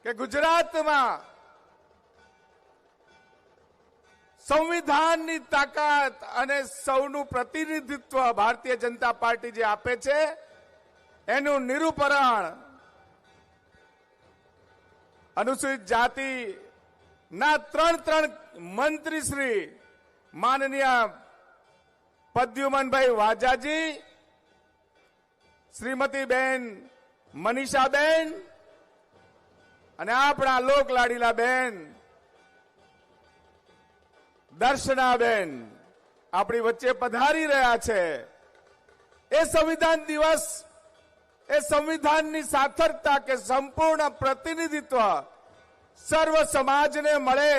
કે ગુજરાતમાં સંવિધાનની તાકાત અને સૌનું પ્રતિનિધિત્વ ભારતીય જનતા પાર્ટી જે આપે છે એનું નિરૂપણ અનુસૂચિત જાતિ ના ત્રણ મંત્રીશ્રી માનનીય પ્રદ્યુમનભાઈ વાજાજી, શ્રીમતી બેન મનીષાબેન અને આપણા લોકલાડીલા બેન દર્શનાબેન આપણી વચ્ચે પધારી રહ્યા છે। એ સંવિધાન દિવસ, એ સંવિધાનની સાર્થકતા કે સંપૂર્ણ પ્રતિનિધિત્વ સર્વ સમાજને મળે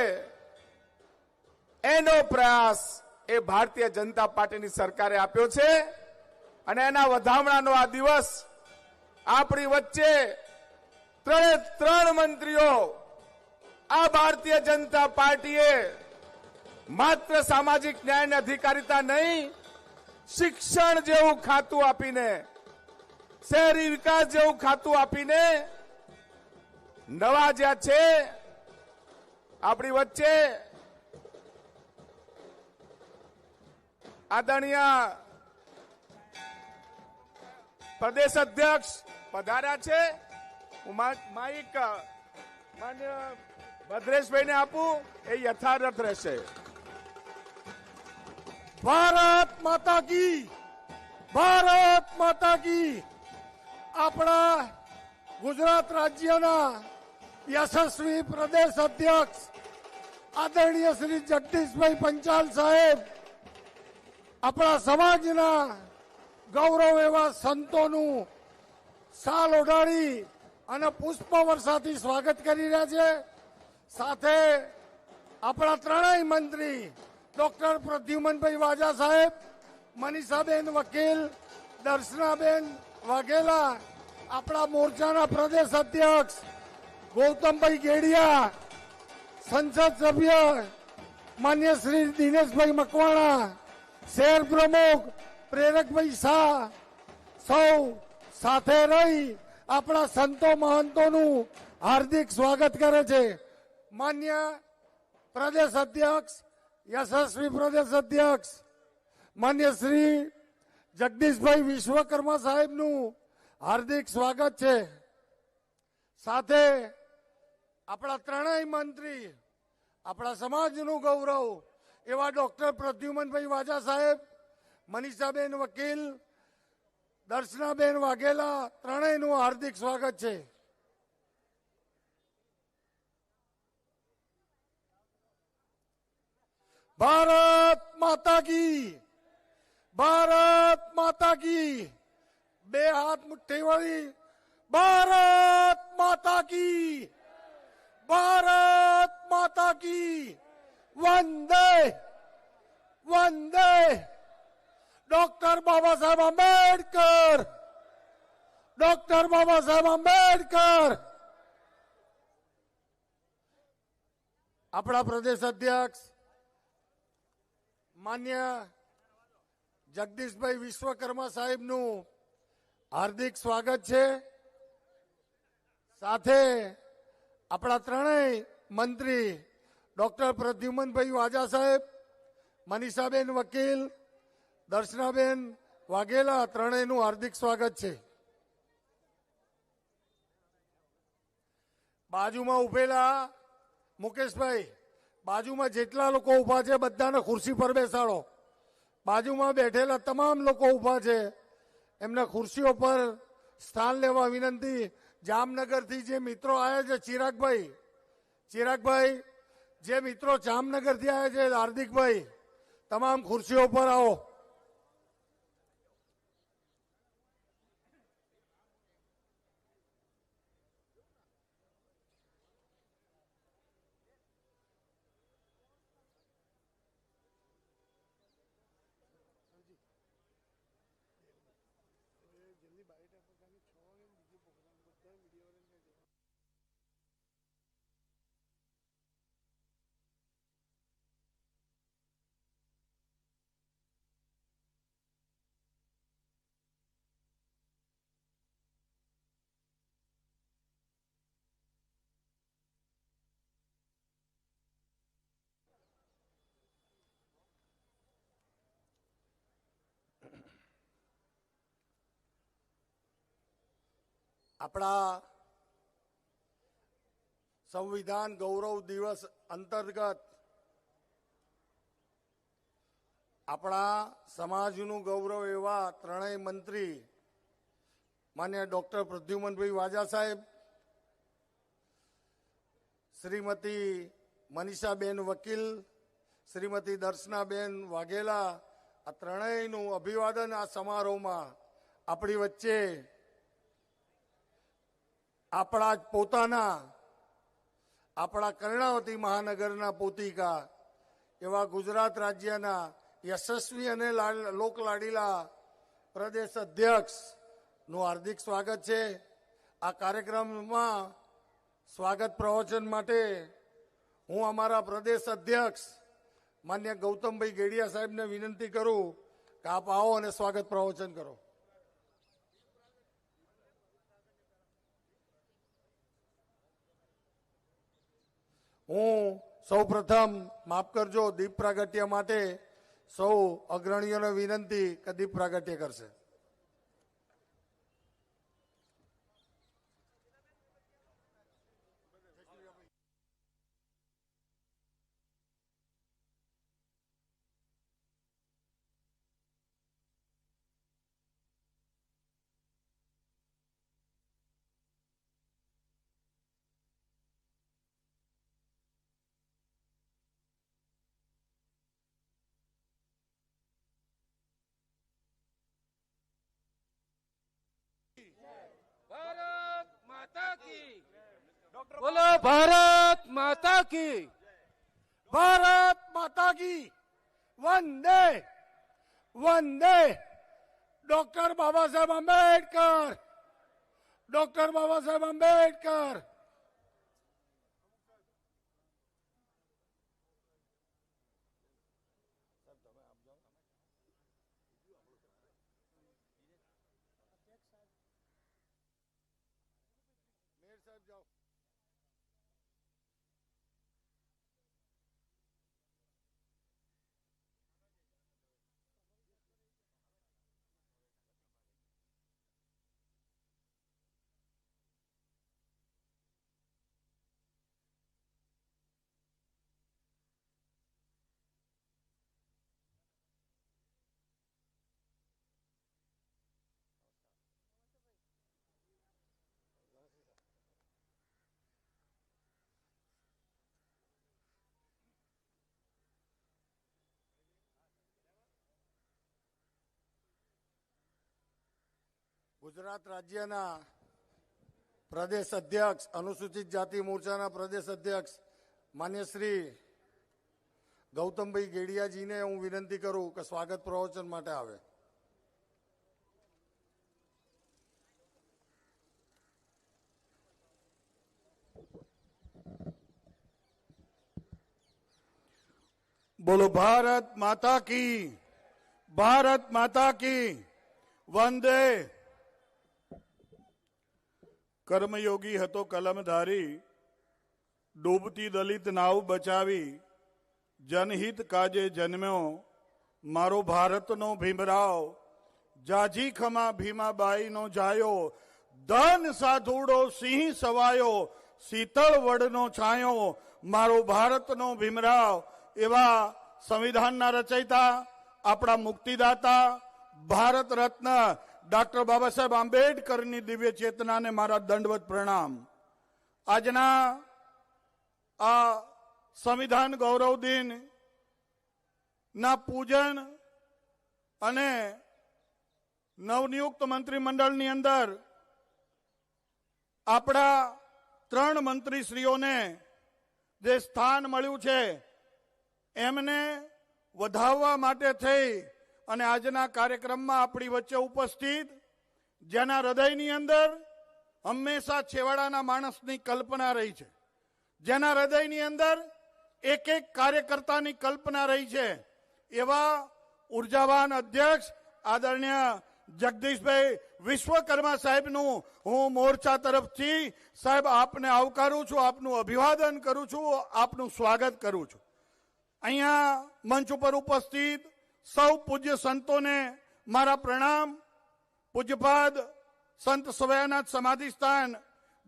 એનો પ્રયાસ એ ભારતીય જનતા પાર્ટીની સરકારે આપ્યો છે અને એના વધામણાનો આ દિવસ આપણી વચ્ચે ત્રણ મંત્રીઓ આ ભારતીય જનતા પાર્ટીએ માત્ર સામાજિક ન્યાય અને અધિકારીતા નહીં, શિક્ષણ જેવું ખાતું આપીને, શહેરી વિકાસ જેવું ખાતું આપીને નવાજ્યા છે। આપણી વચ્ચે આદરણીય પ્રદેશ અધ્યક્ષ પધાર્યા છે। હું માઇક માન્ય ભદ્રેશભાઈને આપું, એ યથાર્થ રહેશે। ભારત માતા કી, ભારત માતા કી। આપણા ગુજરાત રાજ્યના યશસ્વી પ્રદેશ અધ્યક્ષ આદરણીય શ્રી જગદીશભાઈ પંચાલ સાહેબ, આપણા સમાજના ગૌરવ એવા સંતોનું શાલ ઓઢાડી અને પુષ્પ વર્ષાથી સ્વાગત કરી રહ્યા છે। સાથે આપણા ત્રણેય મંત્રી ડોક્ટર પ્રદ્યુમનભાઈ વાજા સાહેબ, મનીષાબેન વકીલ, દર્શનાબેન વાઘેલા, આપણા મોરચાના પ્રદેશ અધ્યક્ષ ગૌતમભાઈ ગેડિયા, સંસદ સભ્ય માન્ય શ્રી દિનેશભાઈ મકવાણા, શહેર પ્રમુખ પ્રેરકભાઈ શાહ, સૌ સાથે રહી આપણા સંતો મહંતોનું હાર્દિક સ્વાગત કરે છે। માન્ય પ્રદેશ અધ્યક્ષ, યશસ્વી પ્રદેશ અધ્યક્ષ માન્ય શ્રી જગદીશભાઈ વિશ્વકર્મા સાહેબનું હાર્દિક સ્વાગત છે। સાથે આપણા ત્રણેય મંત્રી, આપણા સમાજનું ગૌરવ એવા ડોક્ટર પ્રદ્યુમનભાઈ વાજા સાહેબ, મનીષાબેન વકીલ, દર્શનાબેન વાઘેલા, ત્રણેયનું હાર્દિક સ્વાગત છે। ભારત માતા કી, ભારત માતા કી। બે હાથ મુઠ્ઠી વળી, ભારત માતા કી, ભારત માતા કી। વંદે વંદે ડોક્ટર બાબા સાહેબ આંબેડકર, ડોક્ટર બાબા સાહેબ આંબેડકર। આપણા પ્રદેશ અધ્યક્ષ માન્ય જગદીશભાઈ વિશ્વકર્મા સાહેબનું હાર્દિક સ્વાગત છે। સાથે આપણા ત્રણેય મંત્રી ડોક્ટર પ્રદ્યુમનભાઈ વાજા સાહેબ, મનીષાબેન વકીલ, દર્શનાબેન વાઘેલા, ત્રણેયનું હાર્દિક સ્વાગત છે। બાજુમાં ઉભેલા મુકેશભાઈ, બાજુમાં જેટલા લોકો ઉભા છે બધાને ખુરશી પર બેસાડો। બાજુમાં બેઠેલા તમામ લોકો ઉભા છે એમને ખુરશીઓ પર સ્થાન લેવા વિનંતી। જામનગરથી જે મિત્રો આવ્યા છે, ચિરાગભાઈ, જે મિત્રો જામનગરથી આવ્યા છે, હાર્દિકભાઈ, તમામ ખુરશીઓ પર આવો। આપણા સંવિધાન ગૌરવ દિવસ અંતર્ગત આપણા સમાજનું ગૌરવ એવા ત્રણેય મંત્રી માન્ય ડોક્ટર પ્રદ્યુમનભાઈ વાજા સાહેબ, શ્રીમતી મનીષાબેન વકીલ, શ્રીમતી દર્શનાબેન વાઘેલા, આ ત્રણેયનું અભિવાદન આ સમારોહમાં આપણી વચ્ચે આપણા જ પોતાના આપણા કર્ણાવતી મહાનગરના પોતિકા એવા ગુજરાત રાજ્યના યશસ્વી અને લોકલાડીલા પ્રદેશ અધ્યક્ષનું હાર્દિક સ્વાગત છે. આ કાર્યક્રમમાં સ્વાગત પ્રવચન માટે હું અમારા પ્રદેશ અધ્યક્ષ માન્ય ગૌતમભાઈ ગેડિયા સાહેબને વિનંતી કરું કે આપ આવો અને સ્વાગત પ્રવચન કરો. હું સૌ પ્રથમ માફ કરજો, દીપ પ્રાગટ્ય માટે સૌ અગ્રણીઓને વિનંતી કે દીપ પ્રાગટ્ય કરશે. भारत माता की बोलो, भारत माता की, ભારત માતા કી વંદે વંદે. Doctor Baba Saheb Ambedkar, doctor Baba Saheb Ambedkar. Mayor સાહેબ જાઓ. ગુજરાત રાજ્યના પ્રદેશ અધ્યક્ષ, અનુસૂચિત જાતિ મોરચાના પ્રદેશ અધ્યક્ષ માન્ય શ્રી ગૌતમભાઈ ગેડિયાજીને હું વિનંતી કરું કે સ્વાગત પ્રવચન માટે આવે. બોલો ભારત માતા કી, ભારત માતા કી વંદે. કર્મયોગી હતો કલમધારી, ડૂબતી દલિત નાવ બચાવી, જનહિત કાજે જન્મ્યો મારો ભારતનો ભીમરાવ. જાજી ખમા ભીમાબાઈનો જાયો, ધન સાધુડો સિંહ સવાયો, શીતળ વડનો છાયો મારો ભારતનો ભીમરાવ. એવા સંવિધાનના રચયિતા, આપણા મુક્તિદાતા, ભારત રત્ન ડોક્ટર બાબા સાહેબ આંબેડકરની દિવ્ય ચેતનાને મારા દંડવત પ્રણામ. આજના આ સંવિધાન ગૌરવ દિન ના પૂજન અને નવનિયુક્ત મંત્રીમંડળની અંદર આપણા 3 મંત્રીશ્રીઓને જે સ્થાન મળ્યું છે એમને વધાવવા માટે થઈ અને આજના કાર્યક્રમમાં આપણી વચ્ચે ઉપસ્થિત, જેના હૃદયની અંદર હંમેશા છેવાડાના માણસની કલ્પના રહી છે, જેના હૃદયની અંદર એક એક કાર્યકર્તાની કલ્પના રહી છે, એવા ઉર્જાવાન અધ્યક્ષ આદરણીય જગદીશભાઈ વિશ્વકર્મા સાહેબનું હું મોરચા તરફથી સાહેબ આપને આવકારું છું, આપનું અભિવાદન કરું છું, આપનું સ્વાગત કરું છું. અહીંયા મંચ ઉપર ઉપસ્થિત સૌ પૂજ્ય સંતોને મારા પ્રણામ. પૂજ્યપાદ સંત સવયાનાથ સમાધિ સ્થાન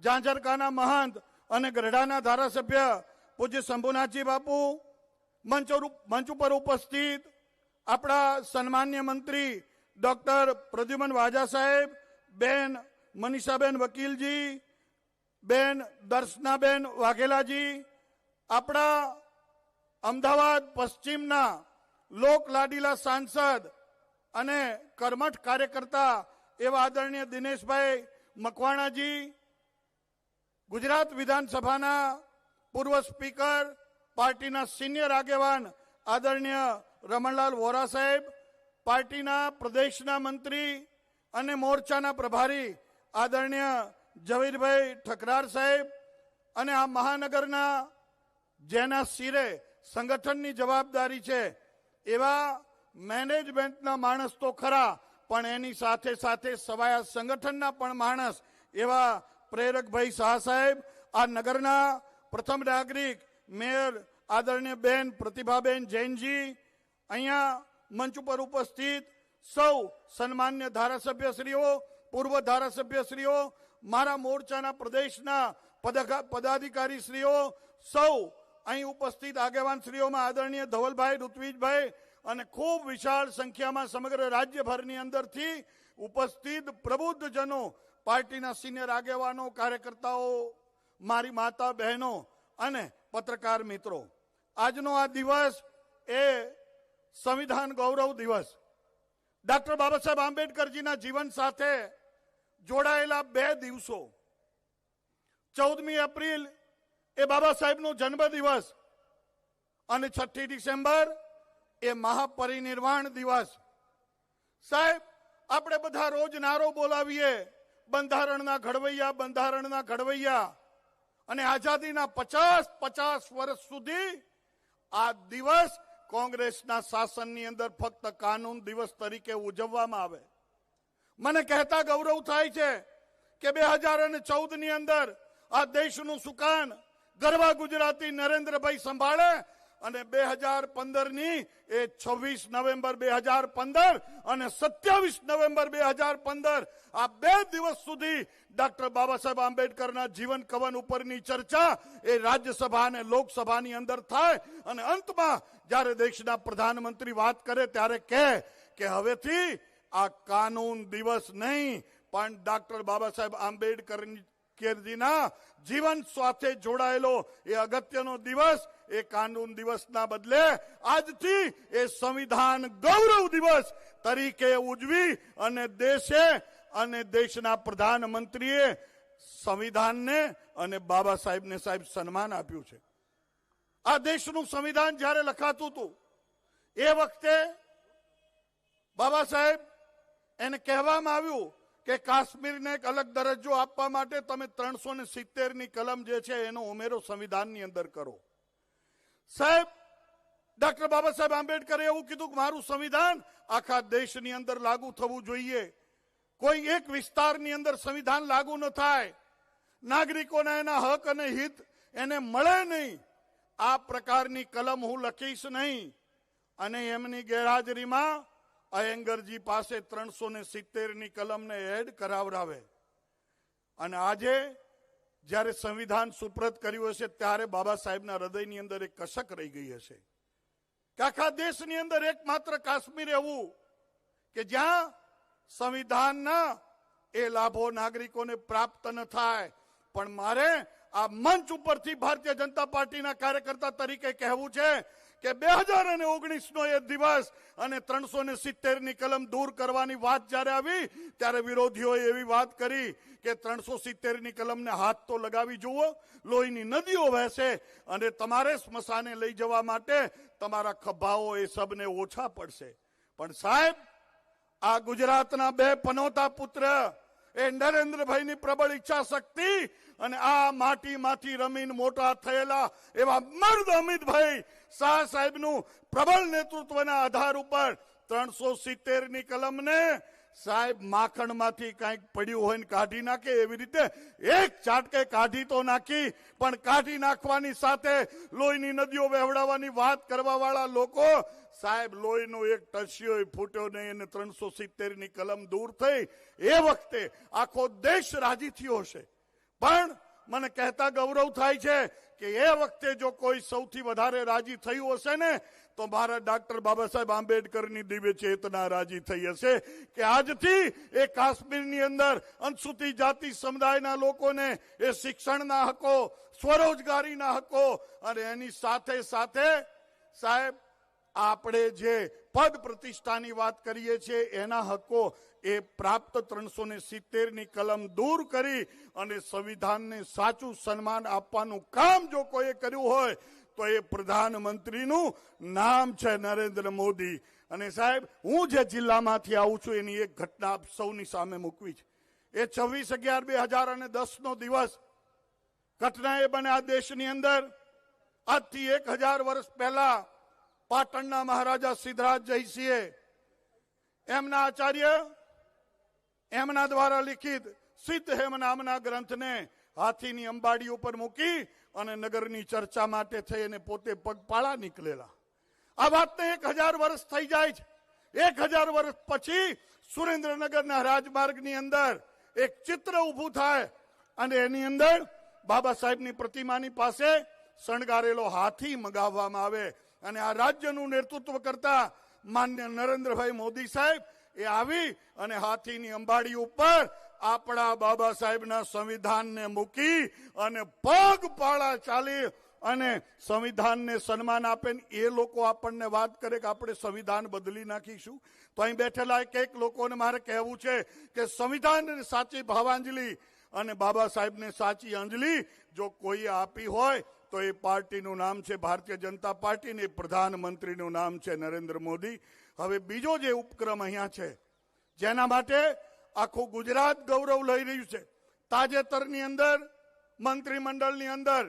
ઝાંઝરકાના મહંત અને ગઢડાના ધારાસભ્ય પૂજ્ય શંભુનાથજી બાપુ, મંચ ઉપર ઉપસ્થિત આપણા સન્માન્ય મંત્રી ડોક્ટર પ્રદ્યુમન વાજા સાહેબ, બેન મનીષાબેન વકીલજી, બેન દર્શનાબેન વાઘેલાજી, આપણા અમદાવાદ પશ્ચિમના લોકલાડીલા સાંસદ અને કર્મઠ કાર્યકર્તા એવા આદરણીય દિનેશભાઈ મકવાણાજી, ગુજરાત વિધાનસભાના પૂર્વ સ્પીકર, પાર્ટીના સિનિયર આગેવાન આદરણીય રમણલાલ વોરા સાહેબ, પાર્ટીના પ્રદેશના મંત્રી અને મોરચાના પ્રભારી આદરણીય ઝવેરભાઈ ઠકરાર સાહેબ, અને આ મહાનગરના જેના શિરે સંગઠનની જવાબદારી છે એવા મેનેજમેન્ટના માણસ તો ખરા, પણ એની સાથે સાથે સવાયા સંગઠનના પણ માણસ એવા પ્રેરકભાઈ શાહ સાહેબ, આ નગરના પ્રથમ નાગરિક મેયર આદરણીય બેન પ્રતિભાબેન જૈનજી, અહીંયા મંચ ઉપર ઉપસ્થિત સૌ સન્માન્ય ધારાસભ્યશ્રીઓ, પૂર્વ ધારાસભ્યશ્રીઓ, મારા મોરચાના પ્રદેશના પદાધિકારીશ્રીઓ, સૌ અહીં ઉપસ્થિત આગેવાનશ્રીઓમાં આદરણીય ધવલભાઈ, ઋત્વિજભાઈ અને ખૂબ વિશાળ સંખ્યામાં સમગ્ર રાજ્યભરની અંદરથી ઉપસ્થિત પ્રબુદ્ધજનો, પાર્ટીના સિનિયર આગેવાનો, કાર્યકર્તાઓ, મારી માતા બહેનો અને પત્રકાર મિત્રો, આજનો આ દિવસ એ સંવિધાન ગૌરવ દિવસ, ડોક્ટર બાબા સાહેબ આંબેડકરજીના જીવન સાથે જોડાયેલા 2 દિવસો, 14મી એપ્રિલ એ બાબા સાહેબનો જન્મદિવસ અને 6ઠી ડિસેમ્બર એ મહાપરિનિર્વાણ દિવસ. સાહેબ, આપણે બધા રોજ નારો બોલાવીએ, બંધારણના ઘડવૈયા, બંધારણના ઘડવૈયા, અને આઝાદીના 50 વર્ષ સુધી આ દિવસ કોંગ્રેસના શાસનની અંદર ફક્ત કાનૂન દિવસ તરીકે ઉજવવામાં આવે. મને કહેતા ગૌરવ થાય છે કે 2014ની અંદર આ દેશનું સુકાન ગરવા ગુજરાતી નરેન્દ્રભાઈ સંભાળે અને 2015ની એ 26 નવેમ્બર 2015 અને 27 નવેમ્બર 2015 આ 2 દિવસ સુધી ડોક્ટર બાબા સાહેબ આંબેડકરના જીવન કવન ઉપરની ચર્ચા એ રાજ્યસભા અને લોકસભાની અંદર થાય, અને અંતમાં જ્યારે દેશના પ્રધાનમંત્રી વાત કરે ત્યારે કહે કે હવેથી આ કાનૂન દિવસ નહીં પણ ડોક્ટર બાબા સાહેબ આંબેડકરજીના જીવન સાથે જોડાયેલો એ અગત્યનો દિવસ એ કાનૂન દિવસના બદલે આજથી એ સંવિધાન ગૌરવ દિવસ તરીકે ઉજવી અને દેશે અને દેશના પ્રધાનમંત્રીએ સંવિધાનને અને બાબા સાહેબને સાહેબ સન્માન આપ્યું છે. આ દેશનું સંવિધાન જ્યારે લખાતું હતું એ વખતે બાબા સાહેબ એને કહેવામાં આવ્યું કે કાશ્મીરને એક અલગ દરજ્જો આપવા માટે તમે 370ની કલમ જે છે એનો ઉમેરો સંવિધાનની અંદર કરો. સાહેબ, ડોક્ટર બાબા સાહેબ આંબેડકરે એવું કીધું કે મારું સંવિધાન આખા દેશની અંદર લાગુ થવું જોઈએ, કોઈ એક વિસ્તારની અંદર સંવિધાન લાગુ ન થાય, નાગરિકોના એના હક અને હિત એને મળે નહીં, આ પ્રકારની કલમ હું લખીશ નહીં. અને એમની ગેરહાજરીમાં અયંગરજી પાસે 370ની કલમને એડ કરાવડાવે. અને આજે જ્યારે સંવિધાન સુપ્રત કર્યું હશે ત્યારે બાબા સાહેબના હૃદયની અંદર એક કસક રહી ગઈ હશે કે આખા દેશની અંદર એકમાત્ર કાશ્મીર એવું કે જ્યાં સંવિધાનના એ લાભો નાગરિકોને પ્રાપ્ત ન થાય. પણ મારે આ મંચ ઉપરથી ભારતીય જનતા પાર્ટીના કાર્યકર્તા તરીકે કહેવું છે કે 2019નો એ દિવસ અને 370ની કલમ દૂર કરવાની વાત જ્યારે આવી ત્યારે વિરોધીઓએ એવી વાત કરી કે 370ની કલમને હાથ તો લગાવી જુઓ, લોહીની નદીઓ વહેશે અને તમારે સ્મશાને લઈ જવા માટે તમારા ખભાઓ એ સબને ઓછા પડશે. પણ સાહેબ, આ ગુજરાતના 2 પનોતા પુત્ર એ નરેન્દ્રભાઈની પ્રબળ ઈચ્છા શક્તિ અને આ માટીમાંથી રમીને મોટા થયેલા એવા મર્દ અમિતભાઈ શાહ સાહેબનું પ્રબળ નેતૃત્વના આધાર ઉપર 370ની કલમને સાહેબ માખણમાંથી કંઈક પડ્યું હોય ને કાઢી નાખે એવી રીતે એક ઝાટકે કાઢી તો નાખી, પણ કાઢી નાખવાની સાથે લોહીની નદીઓ વહેવડાવવાની વાત કરવા વાળા લોકો, સાહેબ લોહીનો એક ટસ્યો ફૂટ્યો નહીં અને 370 ની કલમ દૂર થઈ એ વખતે આખો દેશ રાજી થયો હશે. પણ મને કહેતા ગૌરવ થાય છે કે એ વખતે જો કોઈ સૌથી વધારે રાજી થયું હશે ને તો મારા ડોક્ટર બાબા સાહેબ આંબેડકરની દિવ્ય ચેતના રાજી થઈ હશે કે આજથી એ કાશ્મીરની અંદર અનુસૂચિત જાતિ સમુદાયના લોકોને એ શિક્ષણના હકો, સ્વરોજગારીના હકો અને એની સાથે સાથે સાહેબ આપણે જે પદ પ્રતિષ્ઠાની વાત કરીએ છીએ એના હકો એ પ્રાપ્ત 370 ની કલમ દૂર કરી અને સંવિધાનને સાચું સન્માન આપવાનું કામ જો કોઈએ કર્યું હોય તો એ પ્રધાનમંત્રીનું નામ છે નરેન્દ્ર મોદી. અને સાહેબ હું જે જિલ્લામાંથી આવું છું એની એક ઘટના આપ સૌની સામે મૂકવી છે. એ 26/11/2010 નો દિવસ ઘટના એ બને આ દેશની અંદર. આજથી 1000 વર્ષ પહેલા પાટણના મહારાજા સિદ્ધરાજ જયસિંહે એમના આચાર્ય એમના દ્વારા લિખિત સિદ્ધ હેમ નામના ગ્રંથને હાથીની અંબાડી ઉપર મૂકી અને નગરની ચર્ચા માટે થઈ અને પોતે પગપાળા નીકળેલા. આ વાતને 1000 વર્ષ થઈ જાય છે. 1000 વર્ષ પછી સુરેન્દ્રનગરના રાજમાર્ગની અંદર એક ચિત્ર ઊભું થાય અને એની અંદર બાબા સાહેબની પ્રતિમાની પાસે શણગારેલો હાથી મંગાવવામાં આવે અને આ રાજ્યનું નેતૃત્વ કરતા માન્ય નરેન્દ્રભાઈ મોદી સાહેબ એ આવી અને હાથીની અંબાડી ઉપર આપણા બાબા સાહેબના સંવિધાનને મૂકી અને પગપાળા ચાલી અને સંવિધાનને સન્માન આપે. એ લોકો આપણને વાત કરે કે આપણે સંવિધાન બદલી નાખીશું. તો અહીં બેઠેલા એક લોકોને મારે કહેવું છે કે સંવિધાનને સાચી ભાવાંજલિ અને બાબા સાહેબને સાચી અંજલિ જો કોઈ આપી હોય તો એ પાર્ટીનું નામ છે ભારતીય જનતા પાર્ટી ને પ્રધાનમંત્રીનું નામ છે નરેન્દ્ર મોદી. હવે બીજો જે ઉપક્રમ અહીંયા છે જેના માટે આખું ગુજરાત ગૌરવ લઈ રહ્યું છે. તાજેતરની અંદર મંત્રીમંડળની અંદર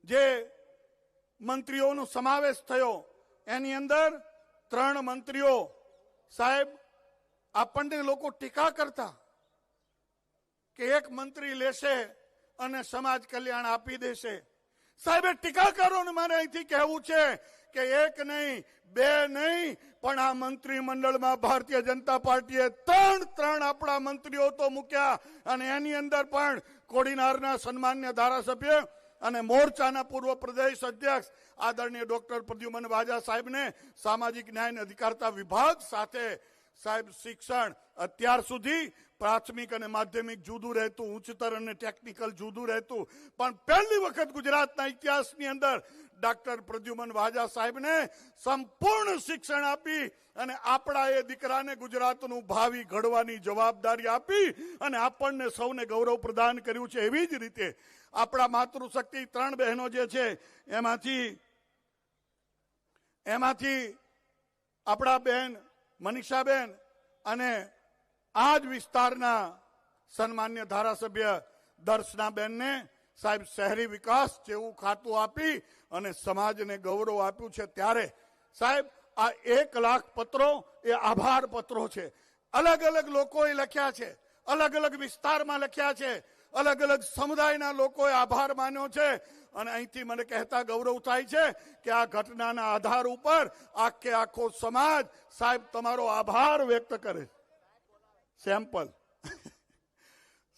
જે મંત્રીઓનો સમાવેશ થયો એની અંદર 3 મંત્રીઓ સાહેબ આપણને લોકો ટીકા કરતા કે એક મંત્રી લેશે અને સમાજ કલ્યાણ આપી દેશે. સાહેબ ટીકાકારોને મારે અહીંથી કહેવું છે કે એક નહીં, બે નહીં, પણ આ મંત્રીમંડળમાં ભારતીય જનતા પાર્ટીએ 3 આપણા મંત્રીઓ તો મૂક્યા અને એની અંદર પણ કોડીનારના સન્માન્ય ધારાસભ્ય અને મોરચાના પૂર્વ પ્રદેશ અધ્યક્ષ આદરણીય ડોક્ટર પ્રદ્યુમન વાજા સાહેબને સામાજિક ન્યાય અને અધિકારતા વિભાગ સાથે સાહેબ શિક્ષણ અત્યાર સુધી પ્રાથમિક અને માધ્યમિક જુદું રહેતું, ઉચ્ચતર અને ટેકનિકલ જુદું રહેતું, પણ પહેલી વખત ગુજરાતના ઇતિહાસની અંદર ડોક્ટર પ્રદ્યુમન વાજા સાહેબને સંપૂર્ણ શિક્ષણ આપી અને આપણા એ દીકરાને ગુજરાતનું ભાવિ ઘડવાની જવાબદારી આપી અને આપણને સૌને ગૌરવ પ્રદાન કર્યું છે. એવી જ રીતે આપણા માતૃશક્તિ 3 બહેનો જે છે એમાંથી આપણા બેન મનીષાબેન અને આ જ વિસ્તારના સન્માન્ય ધારાસભ્ય દર્શનાબેનને સાહેબ શહેરી વિકાસ જેવું ખાતું આપી અને સમાજને ગૌરવ આપ્યું છે. ત્યારે સાહેબ આ 1 લાખ પત્રો એ આભાર પત્રો છે. અલગ અલગ લોકોએ લખ્યા છે, અલગ અલગ વિસ્તારમાં લખ્યા છે, અલગ અલગ સમુદાયના લોકોએ આભાર માન્યો છે. અને અહીંથી મને કહેતા ગૌરવ થાય છે કે આ ઘટનાના આધાર ઉપર આખો સમાજ સાહેબ તમારો આભાર વ્યક્ત કરે. સેમ્પલ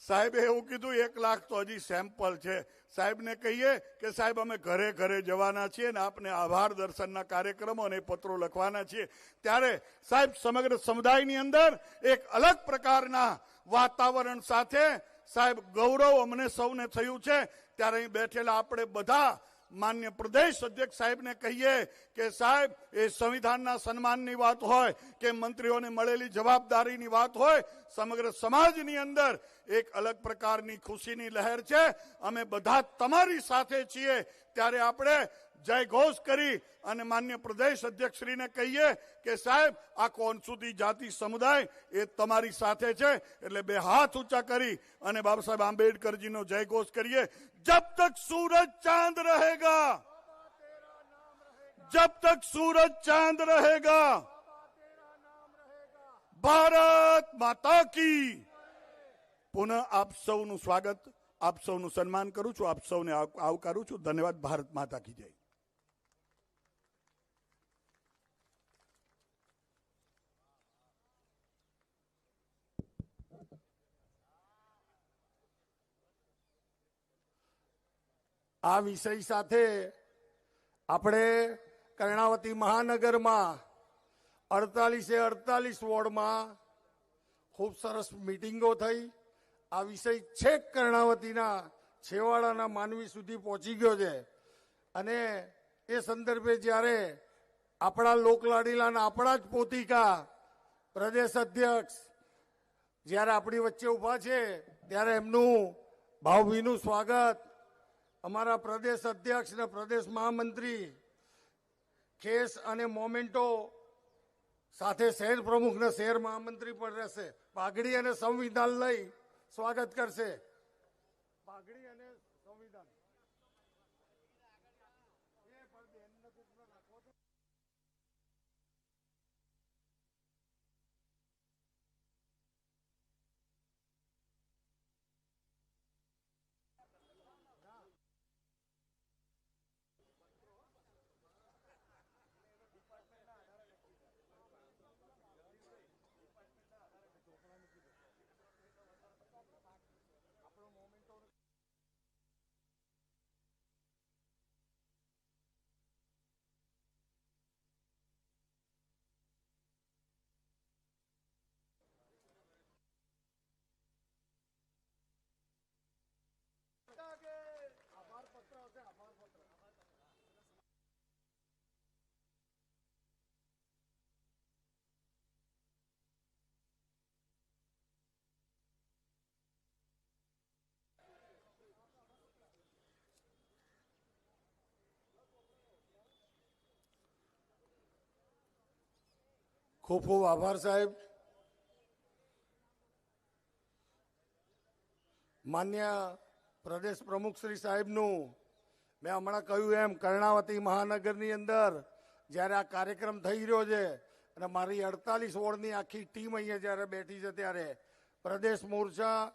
સાહેબે એવું કીધું 1 લાખ તો હજી સેમ્પલ છે. સાહેબને કહીએ કે સાહેબ અમે ઘરે ઘરે જવાના છીએ ને આપને આભાર દર્શનના કાર્યક્રમો અને પત્રો લખવાના છીએ. ત્યારે સાહેબ સમગ્ર સમુદાયની અંદર એક અલગ પ્રકારના વાતાવરણ સાથે સાહેબ ગૌરવ અમને સૌને થયું છે. ત્યારે અહીં બેઠેલા આપણે બધા માન્ય પ્રદેશ અધ્યક્ષ સાહેબને કહીએ કે સાહેબ એ સંવિધાનના સન્માનની વાત હોય કે મંત્રીઓને મળેલી જવાબદારીની વાત હોય, સમગ્ર સમાજની અંદર એક અલગ પ્રકારની ખુશીની લહેર છે. અમે બધા તમારી સાથે છીએ. ત્યારે આપણે જય ઘોષ કરી અને માન્ય પ્રદેશ અધ્યક્ષશ્રીને કહીએ કે સાહેબ આખો અનુસૂચિત જાતિ સમુદાય એ તમારી સાથે છે. એટલે 2 હાથ ઊંચા કરી અને બાબા સાહેબ આંબેડકરજીનો જય ઘોષ કરીએ. जब तक सूरज चांद रहेगा, जब तक सूरज चांद रहेगा, ભારત માતા કી પુનઃ આપ સૌનું સ્વાગત, આપ સૌનું સન્માન કરું છું, આપ સૌને આવકારું છું. ધન્યવાદ. ભારત માતા કી જય. આ વિષય સાથે આપણે કર્ણાવતી મહાનગરમાં 48 વોર્ડમાં ખૂબ સરસ મિટિંગો થઈ. આ વિષય છેક કર્ણાવતીના છેવાડાના માનવી સુધી પહોંચી ગયો છે અને એ સંદર્ભે જ્યારે આપણા લોકલાડીલાના આપણા જ પોતિકા પ્રદેશ અધ્યક્ષ જ્યારે આપણી વચ્ચે ઊભા છે ત્યારે એમનું ભાવભીનું સ્વાગત અમારા પ્રદેશ અધ્યક્ષ અને પ્રદેશ મહામંત્રી ખેસ અને મોમેન્ટો સાથે શહેર પ્રમુખ ને શહેર મહામંત્રી પણ રહેશે. પાઘડી અને સંવિધાન લઈ સ્વાગત કરશે. પાઘડી અને સંવિધાન ખૂબ ખૂબ આભાર સાહેબ. માન્ય પ્રદેશ પ્રમુખ શ્રી સાહેબનું મેં હમણાં કહ્યું એમ કર્ણાવતી મહાનગરની અંદર જ્યારે આ કાર્યક્રમ થઈ રહ્યો છે અને મારી 48 વોર્ડની આખી ટીમ અહીંયા જ્યારે બેઠી છે ત્યારે પ્રદેશ મોરચા,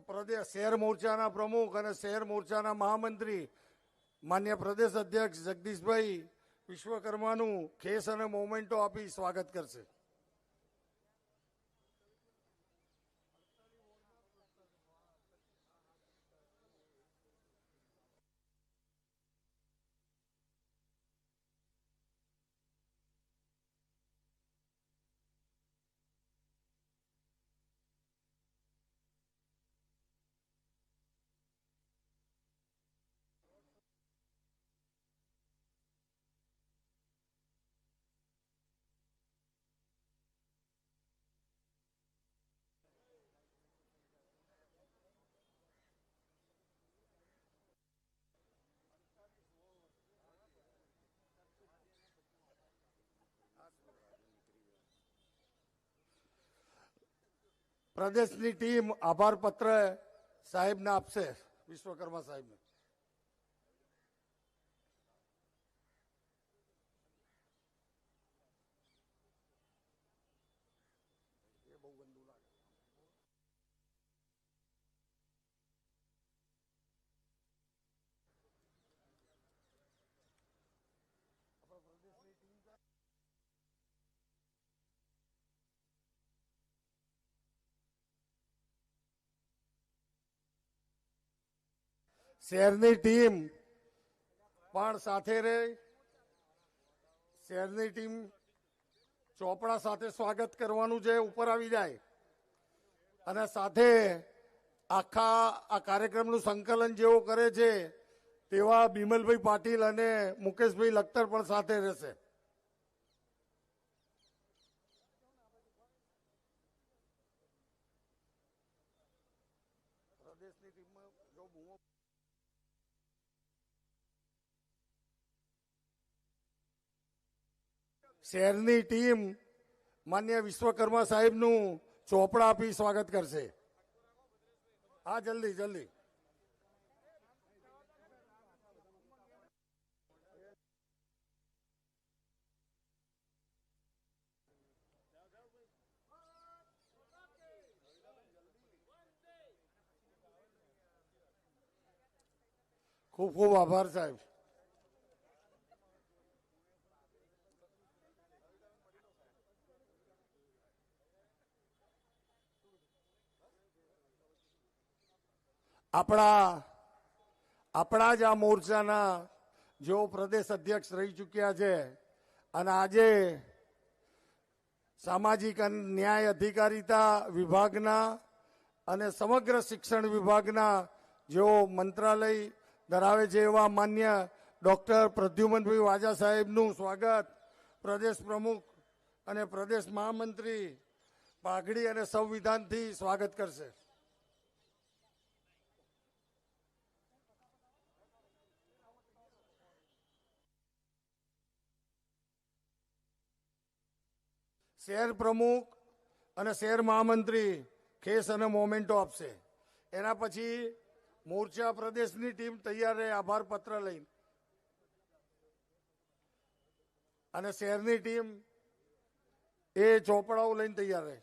પ્રદેશ શહેર મોરચાના પ્રમુખ અને શહેર મોરચાના મહામંત્રી માન્ય પ્રદેશ અધ્યક્ષ જગદીશભાઈ વિશ્વકર્માનું ખેસ અને મોમેન્ટો આપી સ્વાગત કરશે. પ્રદેશની ટીમ આભાર પત્ર સાહેબને આપશે, વિશ્વકર્મા સાહેબને. શહેરની ટીમ પણ સાથે રહે. શહેરની ટીમ ચોપડા સાથે સ્વાગત કરવાનું છે, ઉપર આવી જાય અને સાથે આખા આ કાર્યક્રમનું સંકલન જેવો કરે છે તેવા બિમલભાઈ પાટીલ અને મુકેશભાઈ લખતર પણ સાથે રહેશે. પ્રદેશની ટીમમાં જો શહેરની ટીમ માન્ય વિશ્વકર્મા સાહેબનું ચોપડા આપી સ્વાગત કરશે. હા, જલ્દી જલ્દી. ખૂબ ખૂબ આભાર સાહેબ. આપણા જ આ મોરચાના જેઓ પ્રદેશ અધ્યક્ષ રહી ચૂક્યા છે અને આજે સામાજિક ન્યાય અધિકારીતા વિભાગના અને સમગ્ર શિક્ષણ વિભાગના જેઓ મંત્રાલય ધરાવે છે એવા માન્ય ડોક્ટર પ્રદ્યુમનભાઈ વાજા સાહેબનું સ્વાગત પ્રદેશ પ્રમુખ અને પ્રદેશ મહામંત્રી પાઘડી અને સંવિધાનથી સ્વાગત કરશે. શહેર પ્રમુખ અને શહેર મહામંત્રી ખેસ અને મોમેન્ટો આપશે. એના પછી મોરચા પ્રદેશની ટીમ તૈયાર રહે આભાર પત્ર લઈને, અને શહેરની ટીમ એ ચોપડાઓ લઈને તૈયાર રહે.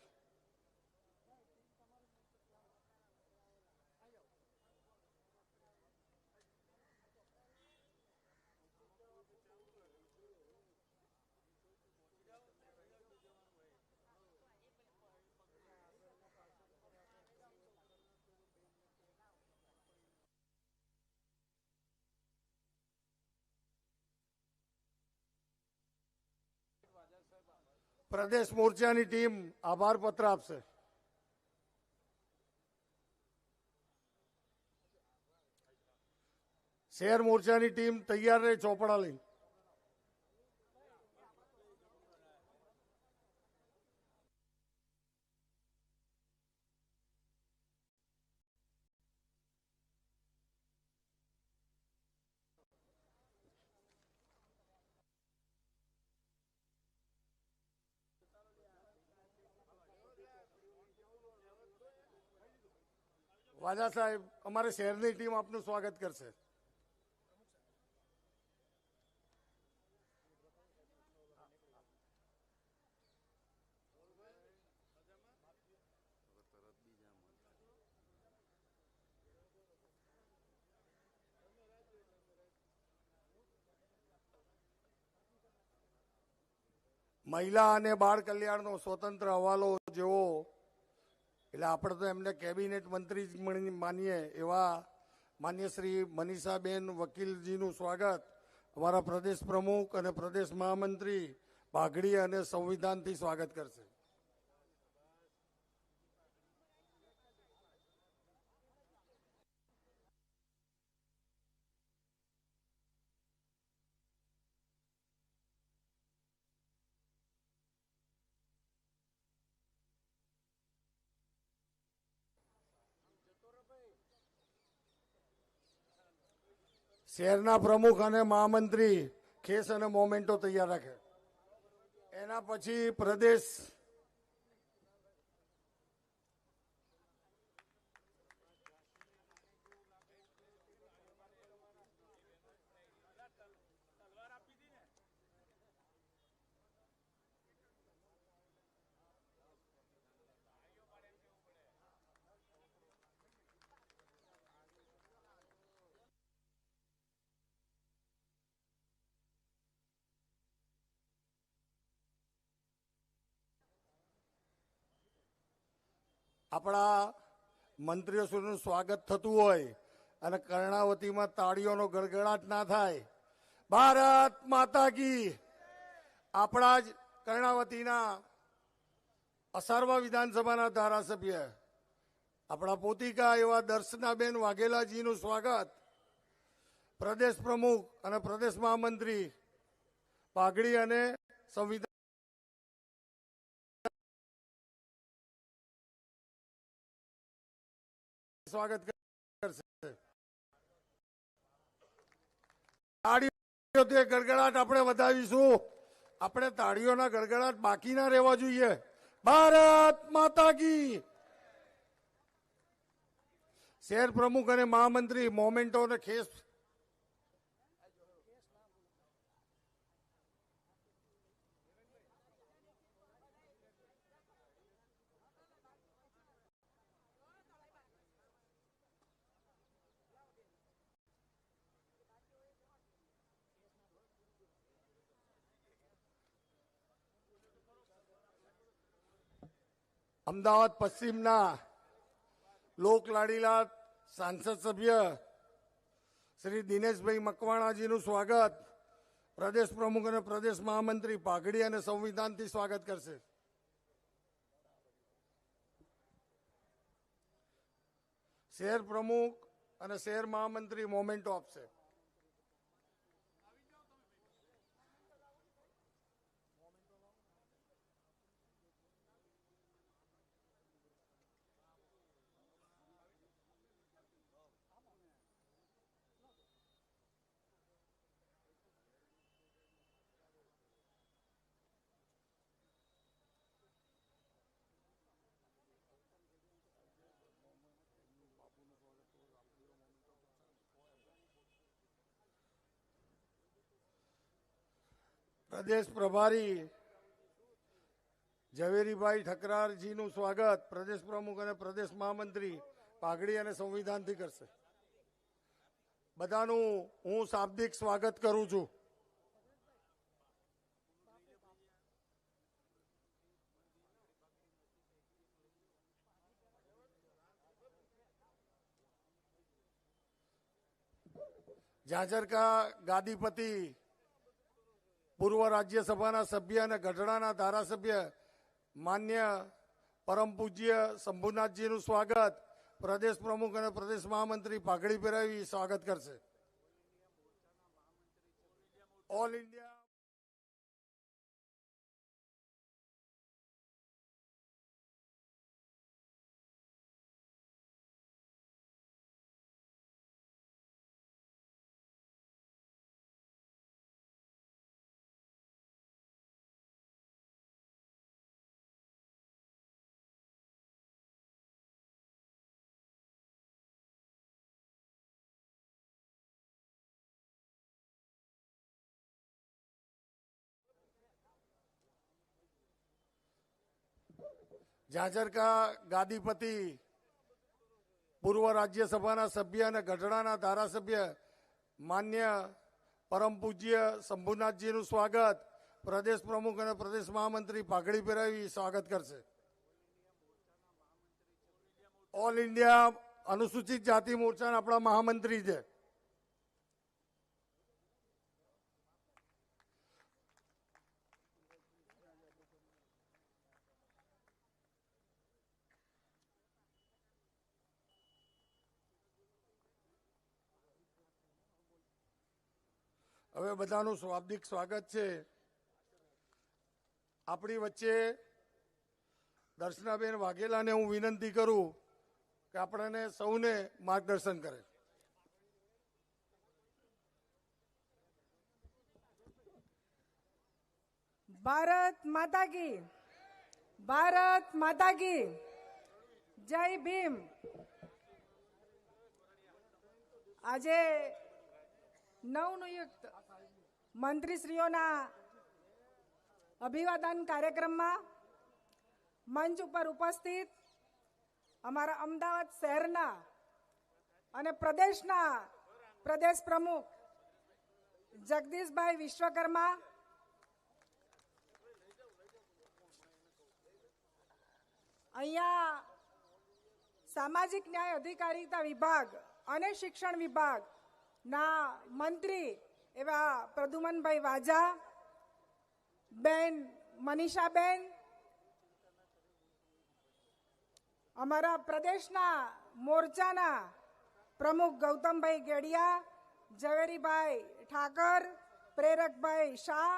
પ્રદેશ મોરચાની ટીમ આભાર પત્ર આપશે. શહેર મોરચાની ટીમ તૈયાર રહે ચોપડા લઈ. વાજા સાહેબ, અમારે શહેરની ટીમ આપનું સ્વાગત કરશે. મહિલા અને બાળ કલ્યાણનો સ્વતંત્ર હવાલો જેવો, એટલે આપણે તો એમને કેબિનેટ મંત્રી માનીએ એવા માન્ય શ્રી મનીષાબેન વકીલજીનું સ્વાગત અમારા પ્રદેશ પ્રમુખ અને પ્રદેશ મહામંત્રી પાઘડી અને સંવિધાનથી સ્વાગત કરશે. શહેરના પ્રમુખ અને મહામંત્રી ખેસ અને મોમેન્ટો તૈયાર રાખે. એના પછી પ્રદેશ આપણા મંત્રીઓનું સ્વાગત થતું હોય અને કર્ણાવતીમાં તાળીઓનો ગડગડાટ ના થાય. ભારત માતા કી. આપણા જ કર્ણાવતીના અસારવા વિધાનસભાના ધારાસભ્ય આપણા પોતિકા એવા દર્શનાબેન વાઘેલાજીનું સ્વાગત પ્રદેશ પ્રમુખ અને પ્રદેશ મહામંત્રી પાઘડી અને સંવિધાન સ્વાગત કરશે. તાળીઓ ગડગડાટ આપણે વધાવીશું. આપણે તાળીઓના ગડગડાટ બાકી ના રહેવા જોઈએ. ભારત માતા કી. શહેર પ્રમુખ અને મહામંત્રી મોમેન્ટો અને ખેસ અમદાવાદ પશ્ચિમના લોકલાડીલા સાંસદ સભ્ય શ્રી દિનેશભાઈ મકવાણાજીનું સ્વાગત પ્રદેશ પ્રમુખ અને પ્રદેશ મહામંત્રી પાઘડી અને સંવિધાનથી સ્વાગત કરશે. શહેર પ્રમુખ અને શહેર મહામંત્રી મોમેન્ટો આપશે. પ્રદેશ પ્રભારી ઝવેરીભાઈ ઠકરારજીનું સ્વાગત પ્રદેશ પ્રમુખ અને પ્રદેશ મહામંત્રી પાઘડી અને સંવિધાનથી કરશે. બધાનું હું શાબ્દિક સ્વાગત કરું છું. ઝાંઝરકા ગાદીપતિ પૂર્વ રાજ્યસભાના સભ્ય અને ગઢડાના ધારાસભ્ય માન્ય પરમ પૂજ્ય શંભુનાથજીનું સ્વાગત પ્રદેશ પ્રમુખ અને પ્રદેશ મહામંત્રી પાઘડી પહેરાવી સ્વાગત કરશે. ઓલ ઇન્ડિયા ઝાંઝરકા ગાદીપતિ પૂર્વ રાજ્યસભાના સભ્ય અને ગઢડાના ધારાસભ્ય માન્ય પરમ પૂજ્ય શંભુનાથજીનું સ્વાગત પ્રદેશ પ્રમુખ અને પ્રદેશ મહામંત્રી પાઘડી પહેરાવી સ્વાગત કરશે. ઓલ ઇન્ડિયા અનુસૂચિત જાતિ મોરચાના આપણા મહામંત્રી છે. હવે બધાનું શાબ્દિક સ્વાગત છે. આપણી વચ્ચે દર્શનાબેન વાઘેલાને હું વિનંતી કરું કે આપણને સૌને માર્ગદર્શન કરે. ભારત માતા કી, ભારત માતા કી જય ભીમ. આજે નવનિયુક્ત મંત્રીશ્રીઓના અભિવાદન કાર્યક્રમમાં મંચ ઉપર ઉપસ્થિત અમારા અમદાવાદ શહેરના અને પ્રદેશના પ્રદેશ પ્રમુખ જગદીશભાઈ વિશ્વકર્મા, અહીંયા સામાજિક ન્યાય અધિકારીતા વિભાગ અને શિક્ષણ વિભાગ ના મંત્રી એવા પ્રદ્યુમનભાઈ વાજા, બેન મનીષાબેન, અમારા પ્રદેશના મોરચાના પ્રમુખ ગૌતમભાઈ ગેડિયા, ઝવેરીભાઈ ઠાકર, પ્રેરકભાઈ શાહ.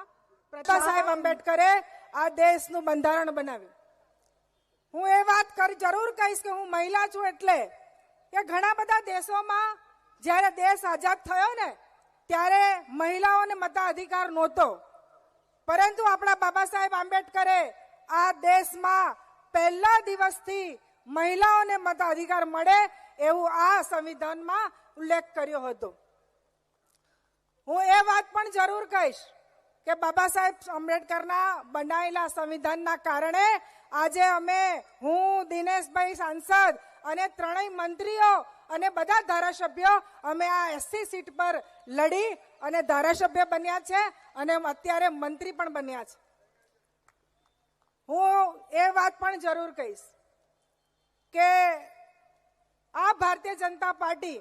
બાબા સાહેબ આંબેડકરે આ દેશનું બંધારણ બનાવ્યું. હું એ વાત જરૂર કહીશ કે હું મહિલા છું એટલે કે ઘણા બધા દેશોમાં જ્યારે દેશ આઝાદ થયો ને ત્યારે મહિલાઓને મતાધિકાર નહોતો, પરંતુ આપણા બાબા સાહેબ આંબેડકરે આ દેશમાં પહેલા દિવસથી મહિલાઓને મતાધિકાર મળે એવું આ સંવિધાનમાં ઉલ્લેખ કર્યો હતો. હું એ વાત પણ જરૂર કહીશ કે બાબા સાહેબ આંબેડકરના બનાવેલા સંવિધાનના કારણે આજે હું દિનેશભાઈ સાંસદ અને ત્રણેય મંત્રીઓ અને બધા ધારાસભ્યો અમે આ એસસી સીટ પર લડી અને ધારાસભ્ય બન્યા છે અને અત્યારે મંત્રી પણ બન્યા છે. હું એ વાત પણ જરૂર કહીશ કે આ ભારતીય જનતા પાર્ટી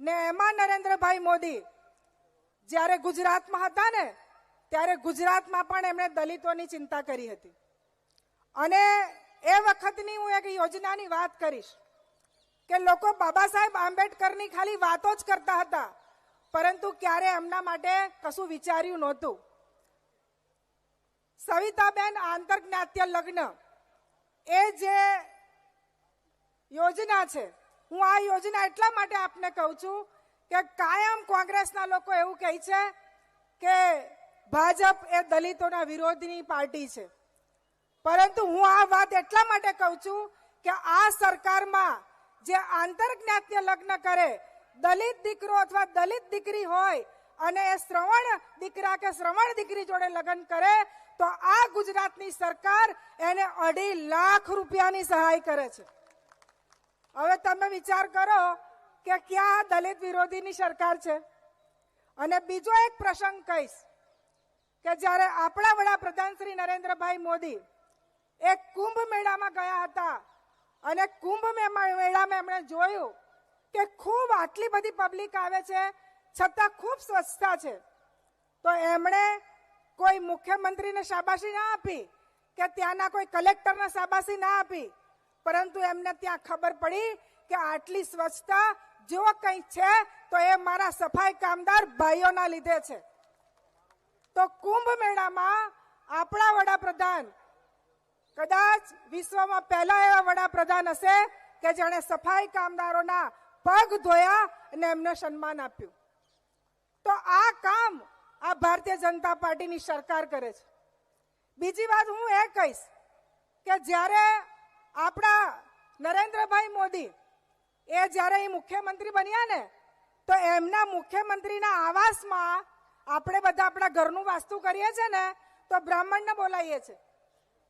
ને એમાં નરેન્દ્રભાઈ મોદી જ્યારે ગુજરાતમાં હતા ને ત્યારે ગુજરાતમાં પણ એમણે દલિતોની ચિંતા કરી હતી. અને એ વખતની હું એક યોજનાની વાત કરીશ કે લોકો બાબા સાહેબ આંબેડકરની ખાલી વાતો જ કરતા હતા, પરંતુ ક્યારે એમના માટે કશું વિચાર્યું નહોતું. સવિતાબેન આંતરજ્ઞાતીય લગ્ન એ જે યોજના છે, હું આ યોજના એટલા માટે આપને કહું છું કે કાયમ કોંગ્રેસના લોકો એવું કહે છે કે ભાજપ એ દલિતોના વિરોધની પાર્ટી છે, પરંતુ હું આ વાત એટલા માટે કહું છું કે આ સરકારમાં જે આંતરજ્ઞાતીય લગ્ન કરે, દલિત દીકરો અથવા દલિત દીકરી હોય અને એ શ્રવણ દીકરા કે શ્રવણ દીકરી જોડે લગ્ન કરે તો આ ગુજરાતની સરકાર એને 2.5 લાખ રૂપિયાની સહાય કરે છે. હવે તમે વિચાર કરો કે ક્યાં દલિત વિરોધીની સરકાર છે. અને બીજો એક પ્રસંગ કહીશ કે જ્યારે આપણા વડાપ્રધાન શ્રી નરેન્દ્રભાઈ મોદી એક કુંભ મેળામાં ગયા હતા અને કુંભ મેળામાં એમણે જોયું કે ખૂબ આટલી બધી પબ્લિક આવે છે છતાં ખૂબ સ્વચ્છતા છે, તો એમણે કોઈ મુખ્યમંત્રીને શાબાશી ના આપી કે ત્યાંના કોઈ કલેક્ટરને શાબાશી ના આપી, પરંતુ એમને ત્યાં ખબર પડી કે આટલી સ્વચ્છતા જો કંઈ છે તો એ મારા સફાઈ કામદાર ભાઈઓના લીધે છે. તો કુંભ મેળામાં આપણા વડાપ્રધાન કદાચ વિશ્વમાં પહેલા એવા વડાપ્રધાન હશે કે જેણે સફાઈ કામદારોના પગ ધોયા અને એમને સન્માન આપ્યું. તો આ કામ આ ભારતીય જનતા પાર્ટીની સરકાર કરે છે. બીજી વાત હું એ કહીશ કે જ્યારે આપણા નરેન્દ્રભાઈ મોદી એ જ્યારે એ મુખ્યમંત્રી બન્યા ને તો એમના મુખ્યમંત્રીના આવાસમાં આપણે બધા આપણા ઘરનું વાસ્તુ કરીએ છીએ ને તો બ્રાહ્મણને બોલાવીએ છીએ,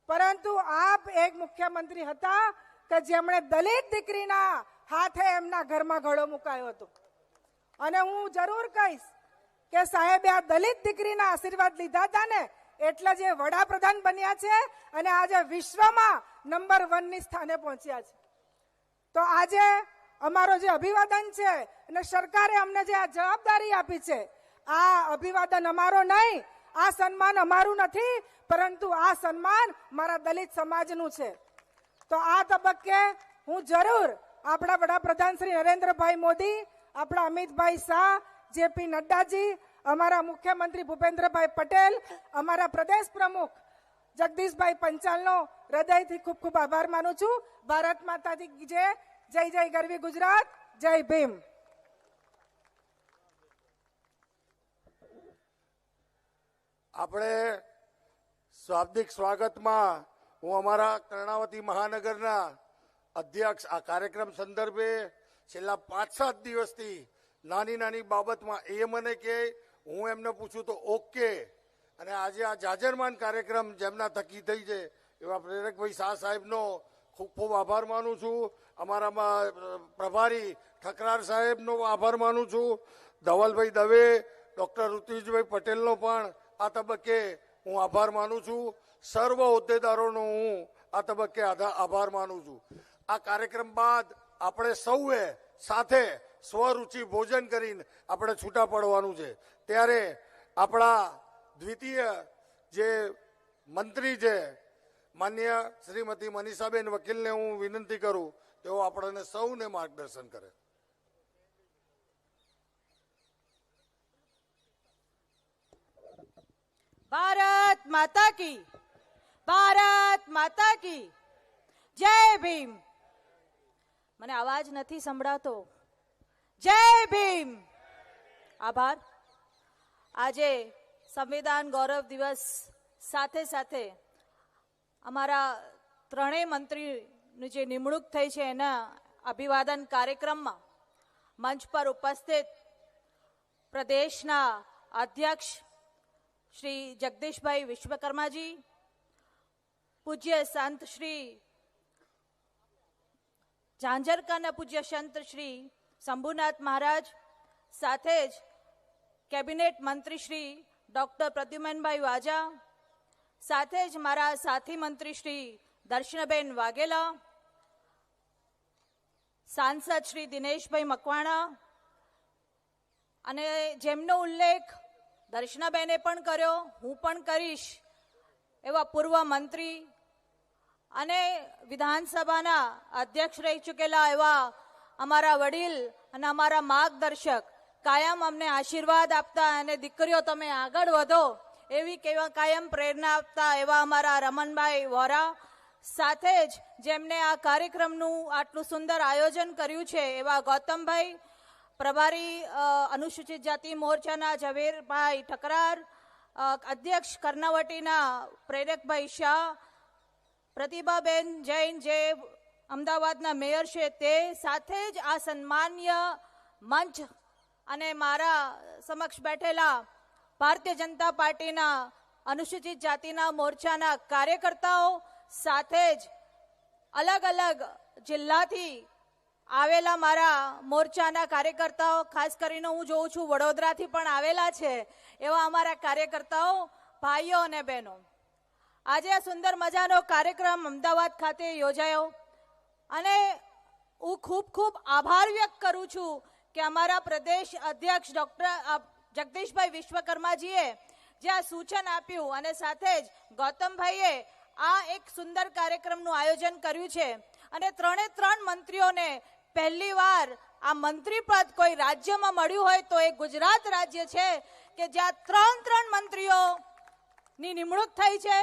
પરંતુ આપ એક મુખ્યમંત્રી હતા કે જેમણે દલિત દીકરીના હાથે એમના ઘરમાં ગળો મુકાયો હતો. અને હું જરૂર કહીશ કે સાહેબે આ દલિત દીકરીના આશીર્વાદ લીધા હતા ને એટલે જે વડાપ્રધાન બન્યા છે અને આજે વિશ્વમાં નંબર 1ની સ્થાને પહોંચ્યા છે. તો આજે અમારો જે અભિવાદન છે અને સરકારે અમને જે આ જવાબદારી આપી છે, આ અભિવાદન અમારો નહીં, આ સન્માન અમારું નથી, પરંતુ આ સન્માન મારા દલિત સમાજનું છે. તો આ તબક્કે હું જરૂર આપણા વડાપ્રધાન શ્રી નરેન્દ્રભાઈ મોદી, આપણા અમિતભાઈ શાહ, જેપી નડ્ડાજી, અમારા મુખ્યમંત્રી ભૂપેન્દ્રભાઈ પટેલ, અમારા પ્રદેશ પ્રમુખ જગદીશભાઈ પંચાલનો હૃદયથી ખૂબ ખૂબ આભાર માનું છું. ભારત માતા કી જય. જય જય ગરવી ગુજરાત. જય ભીમ. આપણે શાબ્દિક સ્વાગતમાં હું અમારા કર્ણાવતી મહાનગરના અધ્યક્ષ આ કાર્યક્રમ સંદર્ભે છેલ્લા 5-7 દિવસથી નાની નાની બાબતમાં એ મને કે હું એમને પૂછું તો ઓકે, અને આજે આ જાજરમાન કાર્યક્રમ જેમના થકી થઈ છે એવા પ્રેરકભાઈ શાહ સાહેબનો ખૂબ ખૂબ આભાર માનું છું. અમારામાં પ્રભારી ઠકરાર સાહેબનો આભાર માનું છું. ધવલભાઈ દવે, ડૉક્ટર ઋત્વિજભાઈ પટેલનો પણ આ તબક્કે હું આભાર માનું છું. સર્વ હોદ્દેદારોનો હું આ તબક્કે આભાર માનું છું. આ કાર્યક્રમ બાદ આપણે સૌએ સાથે સ્વરૂચિ ભોજન કરીને આપણે છૂટા પડવાનું છે. ત્યારે આપણા દ્વિતીય જે મંત્રી છે માન્ય શ્રીમતી મનીષાબેન વકીલને હું વિનંતી કરું તેઓ આપણને સૌને માર્ગદર્શન કરે. ભારત માતા કી, ભારત માતા કી જય ભીમ. મને અવાજ નથી સંભળાતો. જય ભીમ. આભાર. આજે સંવિધાન ગૌરવ દિવસ સાથે સાથે અમારા ત્રણેય મંત્રીની જે નિમણૂક થઈ છે એના અભિવાદન કાર્યક્રમમાં મંચ પર ઉપસ્થિત પ્રદેશના અધ્યક્ષ શ્રી જગદીશભાઈ વિશ્વકર્માજી, પૂજ્ય સંત શ્રી ઝાંઝરકરના પૂજ્ય સંત શ્રી શંભુનાથ મહારાજ, સાથે જ કેબિનેટ મંત્રી શ્રી ડોક્ટર પ્રદ્યુમનભાઈ વાજા, સાથે જ મારા સાથી મંત્રી શ્રી દર્શનાબેન વાઘેલા, સાંસદ શ્રી દિનેશભાઈ મકવાણા અને જેમનો ઉલ્લેખ દર્શનાબેને પણ કર્યો, હું પણ કરીશ, એવા પૂર્વ મંત્રી અને વિધાનસભાના અધ્યક્ષ રહી ચૂકેલા એવા અમારા વડીલ અને અમારા માર્ગદર્શક, કાયમ અમને આશીર્વાદ આપતા અને દીકરીઓ તમે આગળ વધો એવી કાયમ પ્રેરણા આપતા એવા અમારા રમણભાઈ વોરા, સાથે જ જેમને આ કાર્યક્રમનું આટલું સુંદર આયોજન કર્યું છે એવા ગૌતમભાઈ, પ્રભારી અનુસૂચિત જાતિ મોરચાના ઝવેરભાઈ ઠકરાર, અધ્યક્ષ કર્ણાવટીના પ્રેરકભાઈ શાહ, પ્રતિભાબેન જૈન જે અમદાવાદના મેયર છે તે, સાથે જ આ સન્માન્ય મંચ અને મારા સમક્ષ બેઠેલા ભારતીય જનતા પાર્ટીના અનુસૂચિત જાતિના મોરચાના કાર્યકર્તાઓ, સાથે જ અલગ અલગ જિલ્લાથી આવેલા મારા મોરચાના કાર્યકર્તાઓ, ખાસ કરીને હું જોઉં છું વડોદરાથી પણ આવેલા છે એવા અમારા કાર્યકર્તાઓ, ભાઈઓ અને બહેનો, આજે આ સુંદર મજાનો કાર્યક્રમ અમદાવાદ ખાતે યોજાયો અને હું ખૂબ ખૂબ આભાર વ્યક્ત કરું છું કે અમારા પ્રદેશ અધ્યક્ષ ડોક્ટર જગદીશભાઈ વિશ્વકર્માજીએ જે આ સૂચન આપ્યું અને સાથે જ ગૌતમભાઈએ આ એક સુંદર કાર્યક્રમનું આયોજન કર્યું છે અને ત્રણે ત્રણ મંત્રીઓને પહેલી વાર આ મંત્રી પદ કોઈ રાજ્યમાં મળ્યું હોય તો એ ગુજરાત રાજ્ય છે કે જ્યાં ત્રણ મંત્રીઓની નિમણૂક થઈ છે.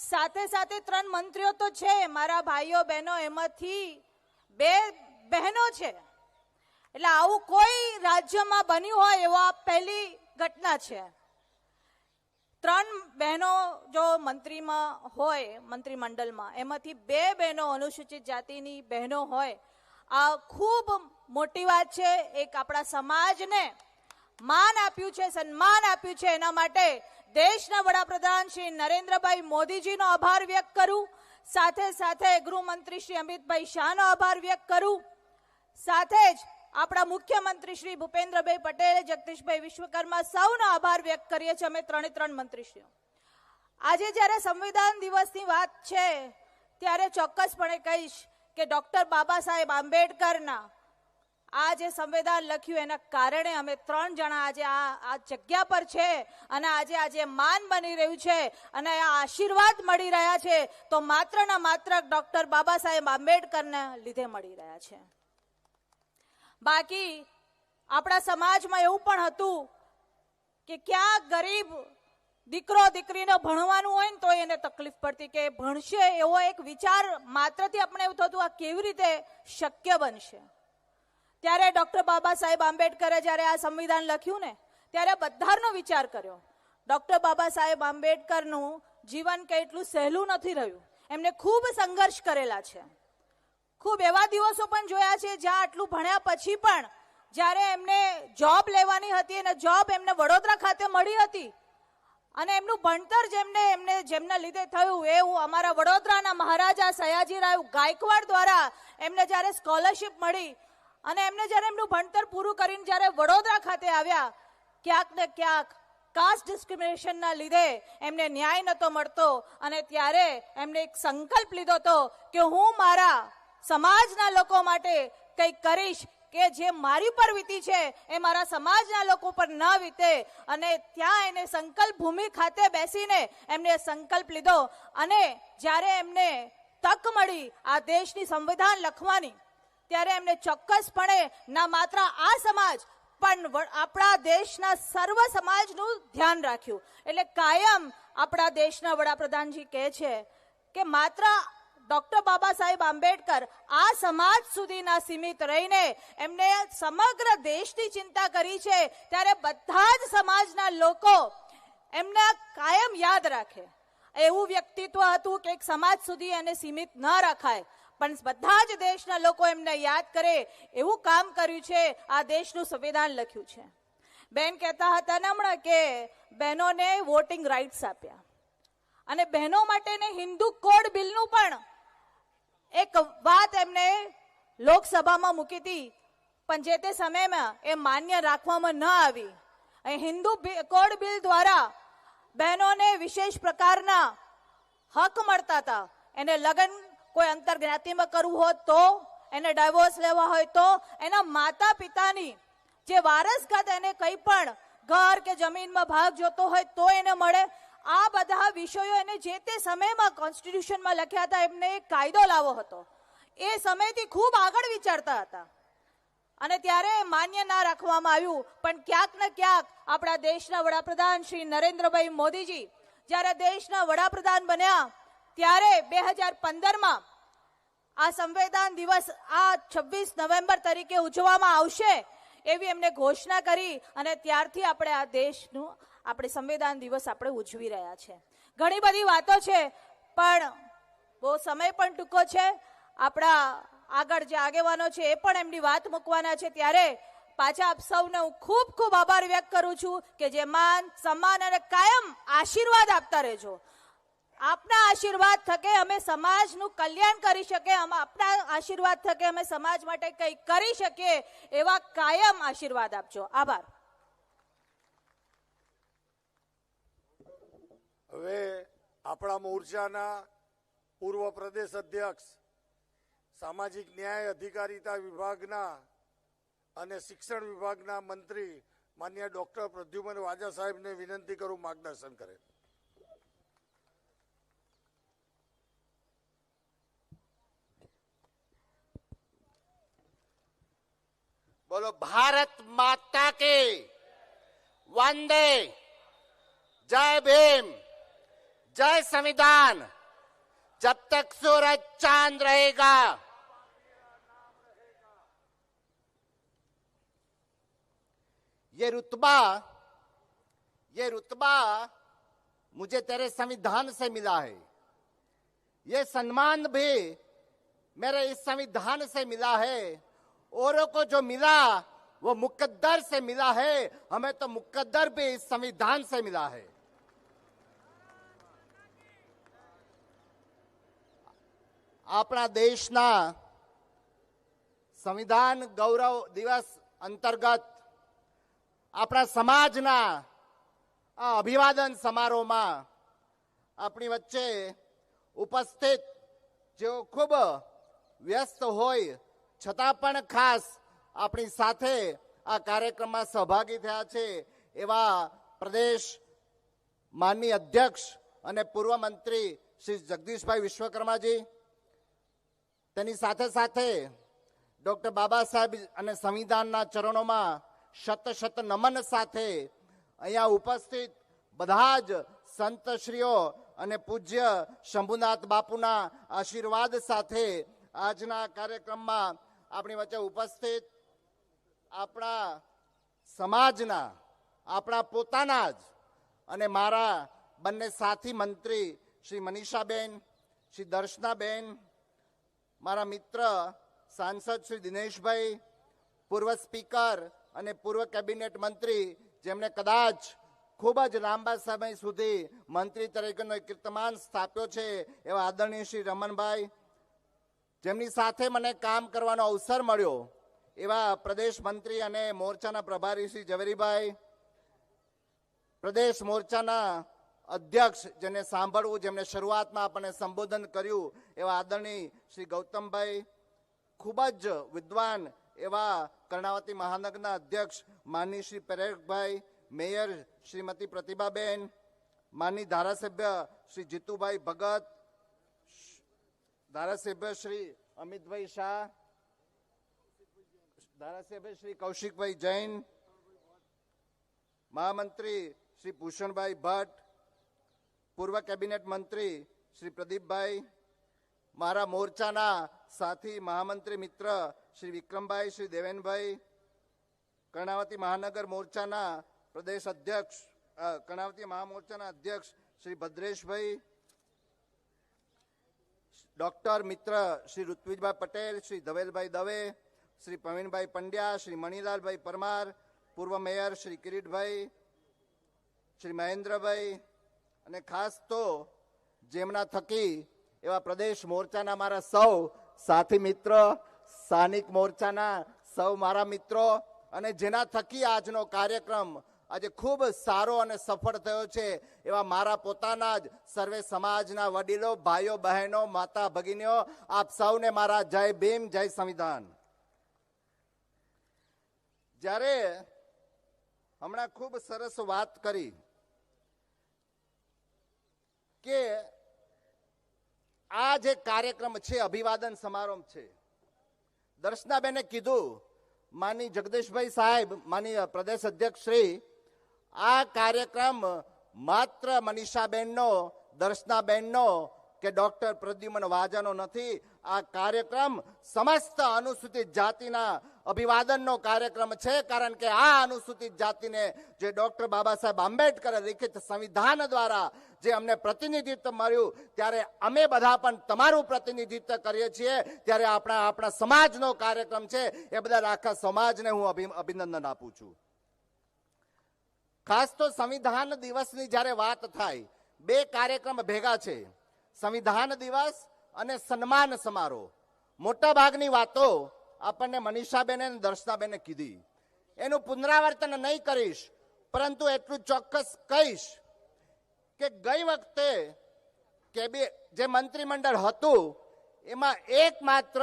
સાથે સાથે ત્રણ મંત્રીઓ તો છે મારા ભાઈઓ બહેનો, એમાંથી 2 બહેનો છે, એટલે આવું કોઈ રાજ્યમાં બન્યું હોય એવો આ પહેલી ઘટના છે. 3 બહેનો જો મંત્રીમાં હોય, મંત્રીમંડળમાં, એમાંથી 2 બહેનો અનુસૂચિત જાતિની બહેનો હોય, આ ખૂબ મોટી વાત છે. એક આપણા સમાજને માન આપ્યું છે, સન્માન આપ્યું છે, એના માટે દેશના વડાપ્રધાન શ્રી નરેન્દ્રભાઈ મોદીજીનો આભાર વ્યક્ત કરું, સાથે સાથે ગૃહમંત્રી શ્રી અમિતભાઈ શાહનો આભાર વ્યક્ત કરું, સાથે જ આપણા મુખ્યમંત્રી શ્રી ભૂપેન્દ્રભાઈ પટેલ, જગદીશભાઈ વિશ્વકર્મા, સૌનો આભાર વ્યક્ત કરીએ છીએ અમે ત્રણ મંત્રીશ્રીઓ. આજે જ્યારે સંવિધાન દિવસની વાત છે ત્યારે ચોક્કસપણે કહીશ કે ડોક્ટર બાબા સાહેબ આંબેડકરના આ જે સંવિધાન લખ્યું એના કારણે અમે 3 જણા આજે આ જગ્યા પર છે અને આજે માન બની રહ્યું છે અને આ આશીર્વાદ મળી રહ્યા છે તો માત્ર ને માત્ર ડોક્ટર બાબા સાહેબ આંબેડકરના લીધે મળી રહ્યા છે. બાકી આપણા સમાજમાં એવું પણ હતું કે ક્યાંક ગરીબ દીકરો દીકરીને ભણવાનું હોય ને તો એને તકલીફ પડતી કે ભણશે એવો એક વિચાર માત્રથી આપણે એવું થતું આ કેવી રીતે શક્ય બનશે. ત્યારે ડોક્ટર બાબા સાહેબ આંબેડકરે જ્યારે આ સંવિધાન લખ્યું ને ત્યારે બધાનો વિચાર કર્યો. ડોક્ટર બાબા સાહેબ આંબેડકરનું જીવન કંઈ એટલું સહેલું નથી રહ્યું, એમને ખૂબ સંઘર્ષ કરેલા છે. ખૂબ એવા દિવસો પણ જોયા છે જ્યાં આટલું ભણ્યા પછી પણ જ્યારે એમને જોબ લેવાની હતી અને જોબ એમને વડોદરા ખાતે મળી હતી અને એમનું ભણતર જેમના લીધે થયું એવું અમારા વડોદરાના મહારાજા સયાજીરાવ ગાયકવાડ દ્વારા એમને જ્યારે સ્કોલરશિપ મળી અને એમને જ્યારે એમનું ભણતર પૂરું કરીને જ્યારે વડોદરા ખાતે આવ્યા, ક્યાંક ને ક્યાંક કાસ્ટ ડિસ્ક્રિમિનેશનના લીધે એમને ન્યાય નહોતો મળતો અને ત્યારે એમને એક સંકલ્પ લીધો હતો કે હું મારા સમાજના લોકો માટે કંઈક કરીશ કે જે મારી પર વીતી છે એ મારા સમાજના લોકો પર ન વીતે. અને ત્યાં એને સંકલ્પ ભૂમિ ખાતે બેસીને એમને સંકલ્પ લીધો અને જ્યારે એમને તક મળી આ દેશની સંવિધાન લખવાની ત્યારે એમને ચોક્કસપણે ના માત્ર આ સમાજ પણ આપણા દેશના સર્વ સમાજનું ધ્યાન રાખ્યું. એટલે કાયમ આપણા દેશના વડાપ્રધાનજી કહે છે કે માત્ર ડોક્ટર બાબા સાહેબ આંબેડકર આ સમાજ સુધીના સીમિત રહીને એમને સમગ્ર દેશની ચિંતા કરી છે ત્યારે બધા જ સમાજના લોકો એમને કાયમ યાદ રાખે. એવું વ્યક્તિત્વ હતું કે એક સમાજ સુધી એને સીમિત ન રખાય પણ બધા જ દેશના લોકો એમને યાદ કરે એવું કામ કર્યું છે. આ દેશનું સંવિધાન લખ્યું છે. બેન કહેતા હતા ને હમણાં કે બહેનોને વોટિંગ રાઇટ્સ આપ્યા અને બહેનો માટેને હિન્દુ કોડ બિલનું પણ એક વાત એમને લોકસભામાં મૂકી હતી પણ જે તે સમયમાં એ માન્ય રાખવામાં ન આવી. હિન્દુ કોડ બિલ દ્વારા બહેનોને વિશેષ પ્રકારના હક મળતા હતા. એને લગ્ન કોઈ અંતરજ્ઞાતિમાં કરવું હોત તો, એને ડાયવોર્સ લેવા હોય તો, એના માતા પિતાની જે વારસગત એને કંઈ પણ ઘર કે જમીનમાં ભાગ જોતો હોય તો એને મળે. આ બધા વિષયો એને જે તે સમયમાં કોન્સ્ટિટ્યુશનમાં લખ્યા હતા. એમને એક કાયદો લાવવો હતો. એ સમયથી ખૂબ આગળ વિચારતા હતા અને ત્યારે માન્ય ના રાખવામાં આવ્યું. પણ ક્યાંક ને ક્યાંક આપણા દેશના વડાપ્રધાન શ્રી નરેન્દ્રભાઈ મોદીજી જ્યારે દેશના વડાપ્રધાન બન્યા ત્યારે 2015માં આ સંવિધાન દિવસ આ 26 નવેમ્બર તરીકે ઉજવવામાં આવશે એવી એમને ઘોષણા કરી અને ત્યારથી આપણે આ દેશનું આપણે સંવિધાન દિવસ આપણે ઉજવી રહ્યા છે. ઘણી બધી વાતો છે પણ બહુ સમય પણ ટૂંકો છે. આપણા આગળ જે આગેવાનો છે એ પણ એમની વાત મૂકવાના છે. ત્યારે પાછા આપ સૌને હું ખૂબ ખૂબ આભાર વ્યક્ત કરું છું કે જે માન સન્માન અને કાયમ આશીર્વાદ આપતા રહેજો. આપના આશીર્વાદ થકે અમે સમાજનું કલ્યાણ કરી શકીએ, આપના આશીર્વાદ થકે અમે સમાજ માટે કંઈ કરી શકીએ એવા કાયમ આશીર્વાદ આપજો. આભાર. હવે આપણા મોરચાના પૂર્વ પ્રદેશ અધ્યક્ષ, સામાજિક ન્યાય અધિકારીતા વિભાગના અને શિક્ષણ વિભાગના મંત્રી માન્ય ડોક્ટર પ્રદ્યુમન વાજા સાહેબને વિનંતી કરું માર્ગદર્શન કરે. बोलो भारत माता की वंदे, जय भीम, जय संविधान. जब तक सूरज चांद रहेगा ये रुतबा मुझे तेरे संविधान से मिला है. ये सम्मान भी मेरे इस संविधान से मिला है. औरों को जो मिला वो मुकद्दर से मिला है. हमें तो मुकद्दर भी इस संविधान से मिला है. अपना देशना संविधान गौरव दिवस अंतर्गत अपना समाजना अभिवादन समारोह में अपनी वच्चे उपस्थित जो खूब व्यस्त होय छतां पण खास अपनी साथे आ कार्यक्रम में सहभागी थया छे एवा प्रदेश माननीय अध्यक्ष अने पूर्व मंत्री श्री जगदीशभाई विश्वकर्माजी, तेनी साथे साथे डॉक्टर बाबा साहेब अने संविधानना चरणों शत शत नमन साथे अहींया उपस्थित बधा ज संतश्रीओ अने पूज्य शंभुनाथ बापूना आशीर्वाद साथे आजना कार्यक्रम में अपनी वच्चे उपस्थित अपना समाजना अपना पोताना ज अने मारा बंने साथी मंत्री श्री मनीषाबेन, श्री दर्शनाबेन, मारा मित्र सांसद श्री दिनेश भाई, पूर्व स्पीकर अने पूर्व केबिनेट मंत्री जेमने कदाच खूब ज लांबा समय सुधी मंत्री तरीकेनो एक कीर्तमान स्थाप्यो छे एवा आदरणीय श्री रमन भाई, जेमनी साथे मने काम करवानो अवसर मळ्यो एवा प्रदेश मंत्री अने मोर्चाना प्रभारी श्री झवेरी भाई, प्रदेश मोर्चाना अध्यक्ष जेने सांभळवुं जेमने शुरुआत में आपणे संबोधन कर्युं एवा आदरणीय श्री गौतम भाई, खूब ज विद्वान एवा कर्णावती महानगरना अध्यक्ष माननीय श्री परेख भाई, मेयर श्रीमती प्रतिभाबेन, माननीय धारासभ्य श्री जीतुभाई भगत, धारासभ्य श्री अमित भाई शाह, धारासभ्य श्री कौशिक भाई जैन, महामंत्री श्री भूषण भाई भट्ट, पूर्व केबिनेट मंत्री श्री प्रदीप भाई, मारा मोर्चाना साथी महामंत्री मित्र श्री विक्रम भाई, श्री देवेन भाई, कर्णावती महानगर मोर्चाना प्रदेश अध्यक्ष कर्णावती महामोर्चाना अध्यक्ष श्री भद्रेश भाई, डॉक्टर मित्र श्री ऋत्विज भाई पटेल, श्री धवेल भाई दवे, श्री प्रवीण भाई पंड्या, श्री मणिलाल भाई परमार, पूर्व मेयर श्री किरीट भाई, श्री महेंद्र भाई अने खास तो जेमना थकी एवा प्रदेश मोर्चाना मारा सौ साथी मित्र, स्थानिक मोर्चाना सौ मारा मित्रों अने जेना थकी आजनो कार्यक्रम આજે ખૂબ સારો અને સફળ થયો છે એવા મારા પોતાના જ સર્વે સમાજના વડીલો, ભાઈઓ, બહેનો, માતા, ભગીનીઓ, આપ સૌને મારા જય ભીમ, જય સંવિધાન. જ્યારે હમણાં ખૂબ સરસ વાત કરી કે આ જે કાર્યક્રમ છે, અભિવાદન સમારોહ છે, દર્શનાબેને કીધું, માની જગદીશભાઈ સાહેબ, માની પ્રદેશ અધ્યક્ષ શ્રી, આ કાર્યક્રમ માત્ર મનીષાબેનનો, દર્શનાબેનનો કે ડોક્ટર પ્રદ્યુમન વાજાનો નથી. આ કાર્યક્રમ સમસ્ત અનુસૂચિત જાતિના અભિવાદનનો કાર્યક્રમ છે. કારણ કે આ અનુસૂચિત જાતિને જે ડોક્ટર બાબા સાહેબ આંબેડકરે લિખિત સંવિધાન દ્વારા જે અમને પ્રતિનિધિત્વ મળ્યું, ત્યારે અમે બધા પણ તમારું પ્રતિનિધિત્વ કરીએ છીએ. ત્યારે આપણા સમાજનો કાર્યક્રમ છે, એ બદલ આખા સમાજને હું અભિનંદન આપું છું. ખાસ તો સંવિધાન દિવસની જ્યારે વાત થાય, બે કાર્યક્રમ ભેગા છે, સંવિધાન દિવસ અને સન્માન સમારોહ. મોટા ભાગની વાતો આપણને મનીષાબેન અને દર્શનાબેને કીધી, એનું પુનરાવર્તન નહીં કરીશ, પરંતુ એટલું ચોક્કસ કહીશ કે ગઈ વખતે જે મંત્રીમંડળ હતું એમાં એકમાત્ર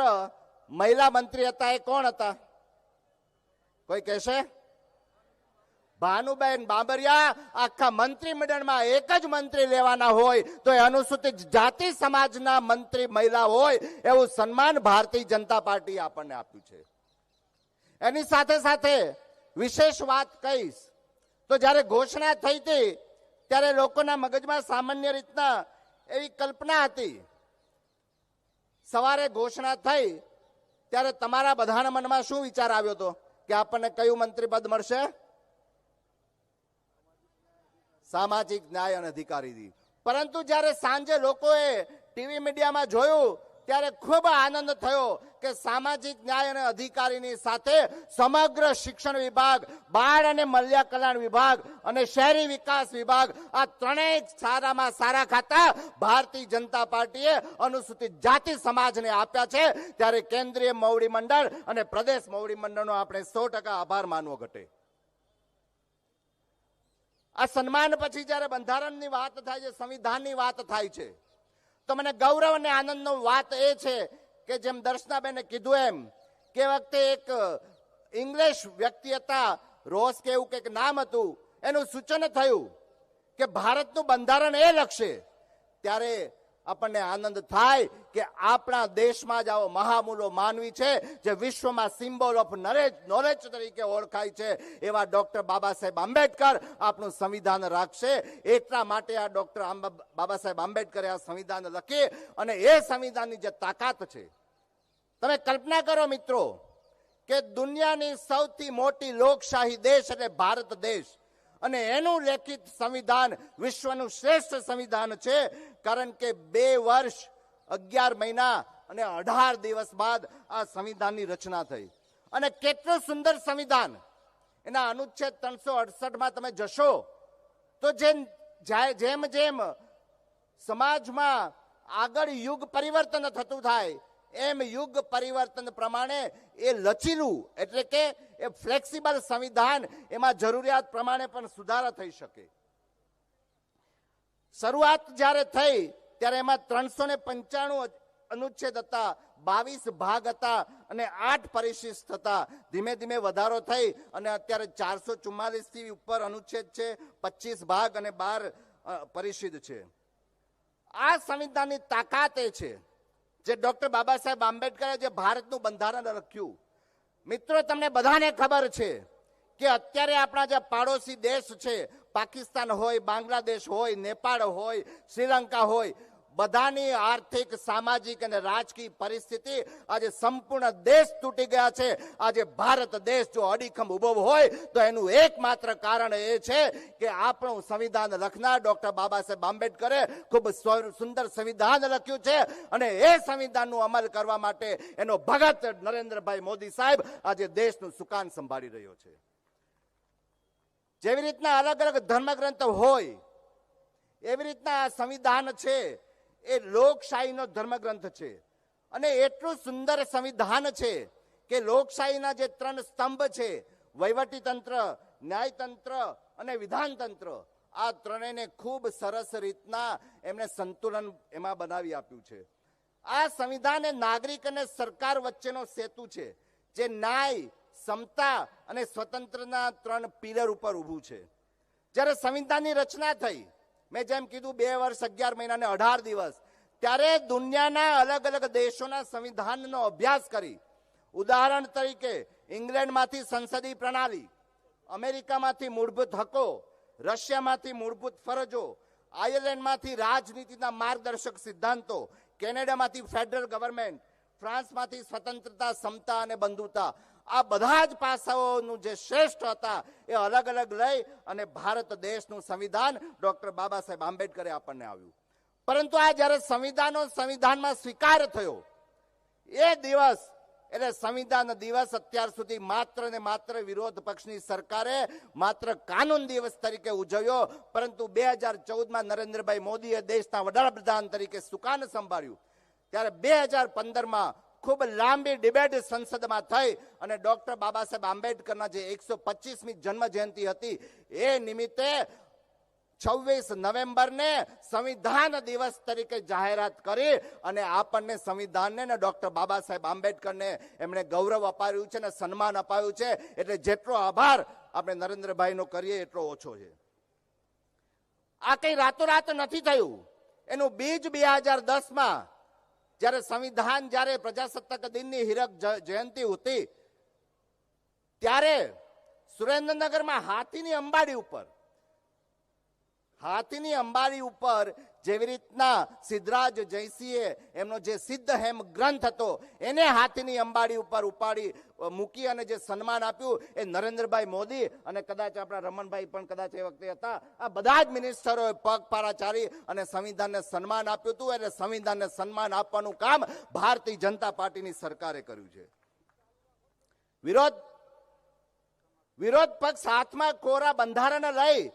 મહિલા મંત્રી હતા. એ કોણ હતા? કોઈ કહેશે? ભાનુબેન બાબરિયા. આખા મંત્રીમંડળમાં એક જ મંત્રી લેવાના હોય તો એ અનુસૂચિત જાતિ સમાજના મંત્રી મહિલા હોય, એવું સન્માન ભારતીય જનતા પાર્ટીએ આપણને આપ્યું છે. એની સાથે સાથે વિશેષ વાત કહીશ તો જ્યારે ઘોષણા થઈ હતી ત્યારે લોકોના મગજમાં સામાન્ય રીતના એવી કલ્પના હતી. સવારે ઘોષણા થઈ ત્યારે તમારા બધાના મનમાં શું વિચાર આવ્યો હતો કે આપણને કયું મંત્રી પદ મળશે? સામાજિક ન્યાય અને અધિકારી. પરંતુ જ્યારે સાંજે લોકોએ ટીવી મીડિયામાં જોયું ત્યારે ખૂબ આનંદ થયો કે સામાજિક ન્યાય અને અધિકારીની સાથે સમગ્ર શિક્ષણ વિભાગ, બાળ અને મહિલા કલ્યાણ વિભાગ અને શહેરી વિકાસ વિભાગ, આ ત્રણેય સારામાં સારા ખાતા ભારતીય જનતા પાર્ટીએ અનુસૂચિત જાતિ સમાજને આપ્યા છે. ત્યારે કેન્દ્રીય મોવડી મંડળ અને પ્રદેશ મોવડી મંડળનો આપણે 100% આભાર માનવો ઘટે. આ સન્માન પછી જ્યારે બંધારણની વાત થાય છે, સંવિધાનની વાત થાય છે, તો મને ગૌરવ અને આનંદનો વાત એ છે કે જેમ દર્શનાબેને કીધું એમ કે વખતે એક ઇંગ્લિશ વ્યક્તિ હતા, રોસ કે એવું કંઈક નામ હતું, એનું સૂચન થયું કે ભારતનું બંધારણ એ લખશે. ત્યારે આપણને આનંદ થાય કે આપણા દેશમાં જ આવો મહામૂલો માનવી છે જે વિશ્વમાં સિમ્બોલ ઓફ નોલેજ તરીકે ઓળખાય છે, એવા ડોક્ટર બાબા સાહેબ આંબેડકર આપણું સંવિધાન રાખશે. એટલા માટે આ ડોક્ટર બાબા સાહેબ આંબેડકરે આ સંવિધાન લખી અને એ સંવિધાનની જે તાકાત છે, તમે કલ્પના કરો મિત્રો કે દુનિયાની સૌથી મોટી લોકશાહી દેશ એટલે ભારત દેશ, અને એનું લેખિત સંવિધાન વિશ્વનું શ્રેષ્ઠ સંવિધાન છે. કારણ કે 2 વર્ષ 11 મહિના અને 18 દિવસ બાદ આ સંવિધાનની રચના થઈ. અને કેટલું સુંદર સંવિધાન! એના અનુચ્છેદ 368માં તમે જશો તો જેમ જેમ સમાજમાં આગળ યુગ પરિવર્તન થતું થાય એમ યુગ પરિવર્તન પ્રમાણે એ લચીલું એટલે કે એ ફ્લેક્સિબલ સંવિધાન, એમાં જરૂરિયાત પ્રમાણે પણ સુધારા થઈ શકે. શરૂઆત જ્યારે થઈ ત્યારે એમાં 395 અનુચ્છેદ હતા, 22 ભાગ હતા અને 8 પરિશિષ્ટ હતા. ધીમે ધીમે વધારો થઈ અને અત્યારે 444 થી ઉપર અનુચ્છેદ છે, 25 ભાગ અને 12 પરિશિષ્ટ છે. આ સંવિધાનની તાકાત એ છે જે ડોક્ટર બાબા સાહેબ આંબેડકરે જે ભારતનું બંધારણ લખ્યું. મિત્રો, તમને બધાને ખબર છે કે અત્યારે આપણા જે પાડોશી દેશ છે, પાકિસ્તાન હોય, બાંગ્લાદેશ હોય, નેપાળ હોય, શ્રીલંકા હોય, બધાની આર્થિક, સામાજિક અને રાજકીય પરિસ્થિતિ આજે સંપૂર્ણ દેશ તૂટી ગયા છે. આજે ભારત દેશ જો અડીખમ ઉભો હોય તો એનું એકમાત્ર કારણ એ છે કે આપણું સંવિધાન લખનાર ડોક્ટર બાબા સાહેબ આંબેડકરે ખૂબ સુંદર સંવિધાન લખ્યું છે અને એ સંવિધાનનું અમલ કરવા માટે એનો ભગત નરેન્દ્રભાઈ મોદી સાહેબ આજે દેશનું સુકાન સંભાળી રહ્યો છે. જેવી રીતના અલગ અલગ ધર્મગ્રંથ હોય એવી રીતના આ સંવિધાન છે એ લોકશાહીનો ધર્મગ્રંથ છે. અને એટલું સુંદર સંવિધાન છે કે લોકશાહીના જે 3 સ્તંભ છે, વહીવટી તંત્ર, ન્યાયતંત્ર અને વિધાનતંત્ર આ ત્રણેયને ખૂબ સરસ રીતના એમણે સંતુલન એમાં બનાવી આપ્યું છે. આ સંવિધાન એ નાગરિક અને સરકાર વચ્ચેનો સેતુ છે, જે ન્યાય, સમતા અને સ્વતંત્રના 3 પિલર ઉપર ઊભું છે. જ્યારે સંવિધાનની રચના થઈ, મેં જેમ કીધું 2 વર્ષ 11 મહિના અને 18 દિવસ, ત્યારે દુનિયાના અલગ અલગ દેશોના સંવિધાનનો અભ્યાસ કરી, ઉદાહરણ તરીકે ઇંગ્લેન્ડમાંથી સંસદીય પ્રણાલી, અમેરિકામાંથી મૂળભૂત હકો, રશિયામાંથી મૂળભૂત ફરજો, આયર્લેન્ડમાંથી રાજનીતિના માર્ગદર્શક સિદ્ધાંતો, કેનેડામાંથી ફેડરલ ગવર્મેન્ટ, ફ્રાન્સમાંથી સ્વતંત્રતા, સમતા અને બંધુતા, આ બધા જ પાસાઓનું જે શ્રેષ્ઠ હતા એ અલગ અલગ લઈ અને ભારત દેશનું સંવિધાન ડોક્ટર બાબા સાહેબ આંબેડકરે આપણને આવ્યું. પરંતુ આ જ્યારે સંવિધાનમાં સ્વીકાર થયો એ દિવસ, એટલે સંવિધાન દિવસ અત્યાર સુધી માત્ર ને માત્ર વિરોધ પક્ષની સરકારે માત્ર કાનૂન દિવસ તરીકે ઉજવ્યો, પરંતુ 2014માં નરેન્દ્રભાઈ મોદીએ દેશના વડાપ્રધાન તરીકે સુકાન સંભાળ્યું ત્યારે 2015માં ખૂબ લાંબી ડિબેટ સંસદમાં થઈ અને ડોક્ટર બાબા સાહેબ આંબેડકરના જે 125મી જન્મ જયંતિ હતી એ નિમિત્તે 26 નવેમ્બરને સંવિધાન દિવસ તરીકે જાહેરાત કરી અને આપણને સંવિધાનને ને ડોક્ટર બાબા સાહેબ આંબેડકરને એમણે ગૌરવ અપાવ્યું છે અને સન્માન અપાવ્યું છે. એટલે જેટલો આભાર આપણે નરેન્દ્રભાઈનો કરીએ એટલો ઓછો છે. આ કઈ રાતોરાત નથી થયું. એનું બીજ 2010માં જ્યારે સંવિધાન, જ્યારે પ્રજાસત્તાક દિનની હીરક જયંતિ હતી ત્યારે સુરેન્દ્રનગરમાં હાથીની અંબાડી ઉપર જેવી રીતના સિદ્ધરાજ જયસિંહે એમનો જે સિદ્ધ હેમ ગ્રંથ હતો એને હાથીની અંબાડી ઉપર ઉપાડી મૂકી અને જે સન્માન આપ્યું એ નરેન્દ્રભાઈ મોદી અને કદાચ આપણા રમણભાઈ પણ કદાચ એ વખતે હતા, આ બધા જ મિનિસ્ટરોએ પગપાળા ચારી અને સંવિધાનને સન્માન આપ્યું હતું. એટલે સંવિધાનને સન્માન આપવાનું કામ ભારતીય જનતા પાર્ટીની સરકારે કર્યું છે. વિરોધ પક્ષ હાથમાં કોરા બંધારણ લઈ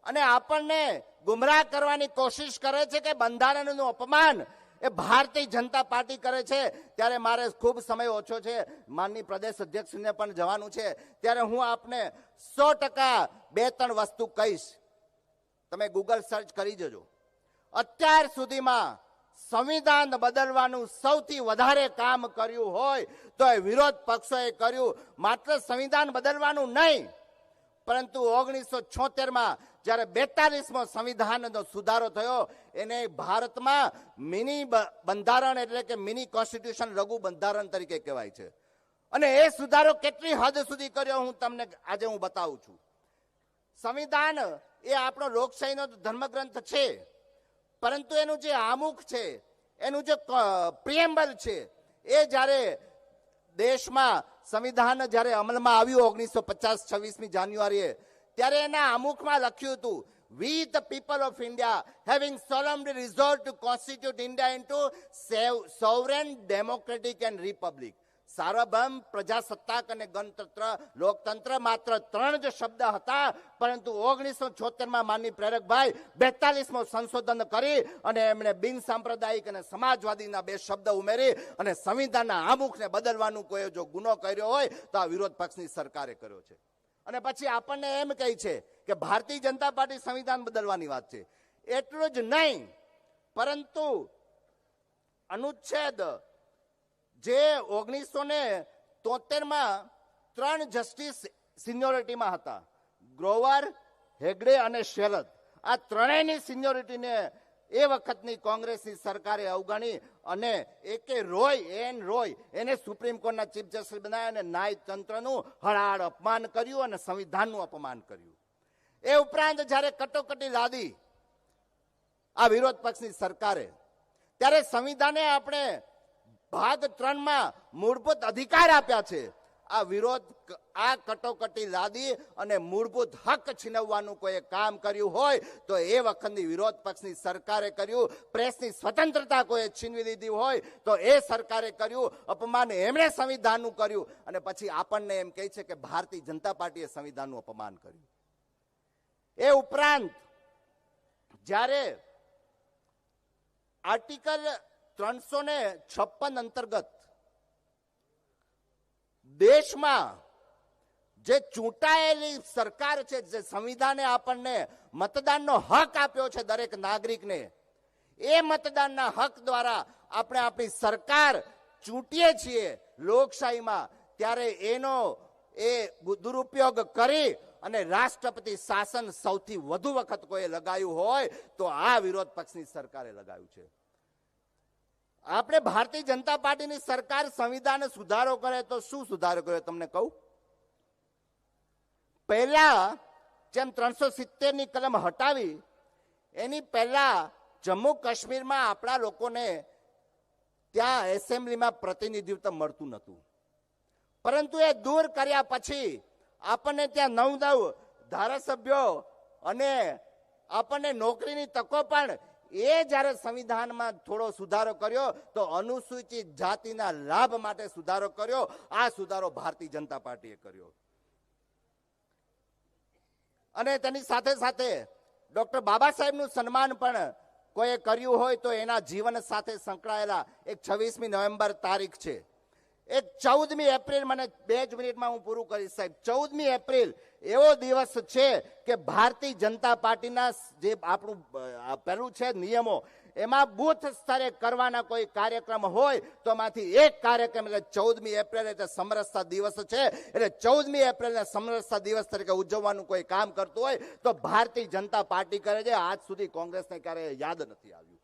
અને આપણને ગુમરાહ કરવાની કોશિશ કરે છે કે બંધારણનું અપમાન એ ભારતીય જનતા પાર્ટી કરે છે. ત્યારે મારે ખૂબ સમય ઓછો છે, માનની પ્રદેશ અધ્યક્ષને પણ જવાનું છે, ત્યારે હું આપને 100% 2-3 વસ્તુ કહીશ. તમે ગૂગલ સર્ચ કરી જજો. અત્યાર સુધીમાં સંવિધાન બદલવાનું સૌથી વધારે કામ કર્યું હોય તો એ વિરોધ પક્ષોએ કર્યું. માત્ર સંવિધાન બદલવાનું નહીં, પરંતુ 1976માં જ્યારે 42મો સંવિધાનનો સુધારો થયો એને ભારતમાં મિની બંધારણ એટલે કે મિની કોન્સ્ટિટ્યુશન, લઘુ બંધારણ તરીકે કહેવાય છે. અને એ સુધારો કેટલી હદ સુધી કર્યો હું તમને આજે બતાવું છું. સંવિધાન એ આપણો લોકશાહીનો ધર્મગ્રંથ છે, પરંતુ એનું જે આમુખ છે, એનું જે પ્રિએમ્બલ છે, એ જ્યારે દેશમાં સંવિધાન જ્યારે અમલમાં આવ્યું 1950 26મી જાન્યુઆરીએ, ત્યારે એના આમુખમાં લખ્યું હતું, We the people of India having solemnly resolved to constitute India into sovereign, democratic and republic. સાર્વભૌમ, પ્રજાસત્તાક અને ગણતંત્ર, લોકતંત્ર માત્ર 3 જ શબ્દ હતા, પરંતુ 1976માં માનની પ્રેરકભાઈ 42મો સંશોધન કરી અને એમણે બિન સાંપ્રદાયિક અને સમાજવાદીના 2 શબ્દ ઉમેરી અને સંવિધાનના આમુખને બદલવાનું કોઈ જો ગુનો કર્યો હોય તો આ વિરોધ પક્ષની સરકારે કર્યો છે. અને પછી આપણને એમ કહે છે કે ભારતીય જનતા પાર્ટી સંવિધાન બદલવાની વાત છે. એટલું જ નહીં, પરંતુ અનુચ્છેદ જે 1973માં 3 જસ્ટિસ સિનિયોરિટીમાં હતા, ગ્રોવર, હેગડે અને શેરદ, આ ત્રણેયની સિનિયોરિટીને એ વખતની કોંગ્રેસની સરકારે અવગણી અને એન રોય એને સુપ્રીમ કોર્ટના ચીફ જસ્ટિસ બનાવ્યા અને ન્યાયતંત્રનું હળાહળ અપમાન કર્યું અને સંવિધાનનું અપમાન કર્યું. એ ઉપરાંત જ્યારે કટોકટી લાદી આ વિરોધ પક્ષની સરકારે, ત્યારે સંવિધાને આપણે ભાગ 3માં મૂળભૂત અધિકાર આપ્યા છે. આ કટોકટી લાદી અને મૂળભૂત હક છીનવવાનું કોઈ કામ કર્યું હોય તો એ વખતની વિરોધ પક્ષની સરકારે કર્યું. પ્રેસની સ્વતંત્રતા કોઈ છીનવી લીધી હોય તો એ સરકારે કર્યું. અપમાન એમણે સંવિધાનનું કર્યું અને પછી આપણને એમ કહે છે કે ભારતીય જનતા પાર્ટીએ સંવિધાનનું અપમાન કર્યું. એ ઉપરાંત જ્યારે આર્ટિકલ 356 અંતર્ગત દેશમાં જે ચૂંટાયેલી સરકાર છે, જે સંવિધાને આપણને મતદાનનો હક આપ્યો છે દરેક નાગરિકને, એ મતદાનના હક દ્વારા આપણે આપણી સરકાર ચૂંટીએ છીએ લોકશાહીમાં, ત્યારે એનો એ દુરુપયોગ કરી અને રાષ્ટ્રપતિ શાસન સૌથી વધુ વખત કોઈ લગાવ્યું હોય તો આ વિરોધ પક્ષની સરકારે લગાવ્યું છે. આપણે ભારતીય જનતા પાર્ટીની સરકાર સંવિધાન સુધારો કરે તો શું સુધારો કર્યો તમને કહું. પહેલા જેમ 370 ની કલમ હટાવી, એની પહેલા જમ્મુ કાશ્મીરમાં આપણા લોકોને ત્યાં એસેમ્બલીમાં પ્રતિનિધિત્વ મળતું નહોતું, પરંતુ એ દૂર કર્યા પછી આપણને ત્યાં 9 ધારાસભ્યો અને આપણને નોકરીની તકો પણ, એ જ્યારે સંવિધાનમાં થોડો સુધારો કર્યો તો અનુસૂચિત જાતિના લાભ માટે સુધારો કર્યો. આ સુધારો ભારતીય જનતા પાર્ટીએ કર્યો. અને તેની સાથે સાથે ડોક્ટર બાબા સાહેબનું સન્માન પણ કોઈએ કર્યું હોય તો એના જીવન સાથે સંકળાયેલા એક 26મી નવેમ્બર તારીખ છે, એક 14મી એપ્રિલ, મને 2 જ મિનિટમાં હું પૂરું કરીશ સાહેબ. 14મી એપ્રિલ એવો દિવસ છે કે ભારતીય જનતા પાર્ટીના જે આપણું પેલું છે નિયમો, એમાં બૂથ સ્તરે કરવાના કોઈ કાર્યક્રમ હોય તો એમાંથી એક કાર્યક્રમ એટલે 14મી એપ્રિલ એટલે સમરસતા દિવસ છે, એટલે 14મી એપ્રિલને સમરસતા દિવસ તરીકે ઉજવવાનું કોઈ કામ કરતું હોય તો ભારતીય જનતા પાર્ટી કરે છે. આજ સુધી કોંગ્રેસને ક્યારેય યાદ નથી આવ્યું.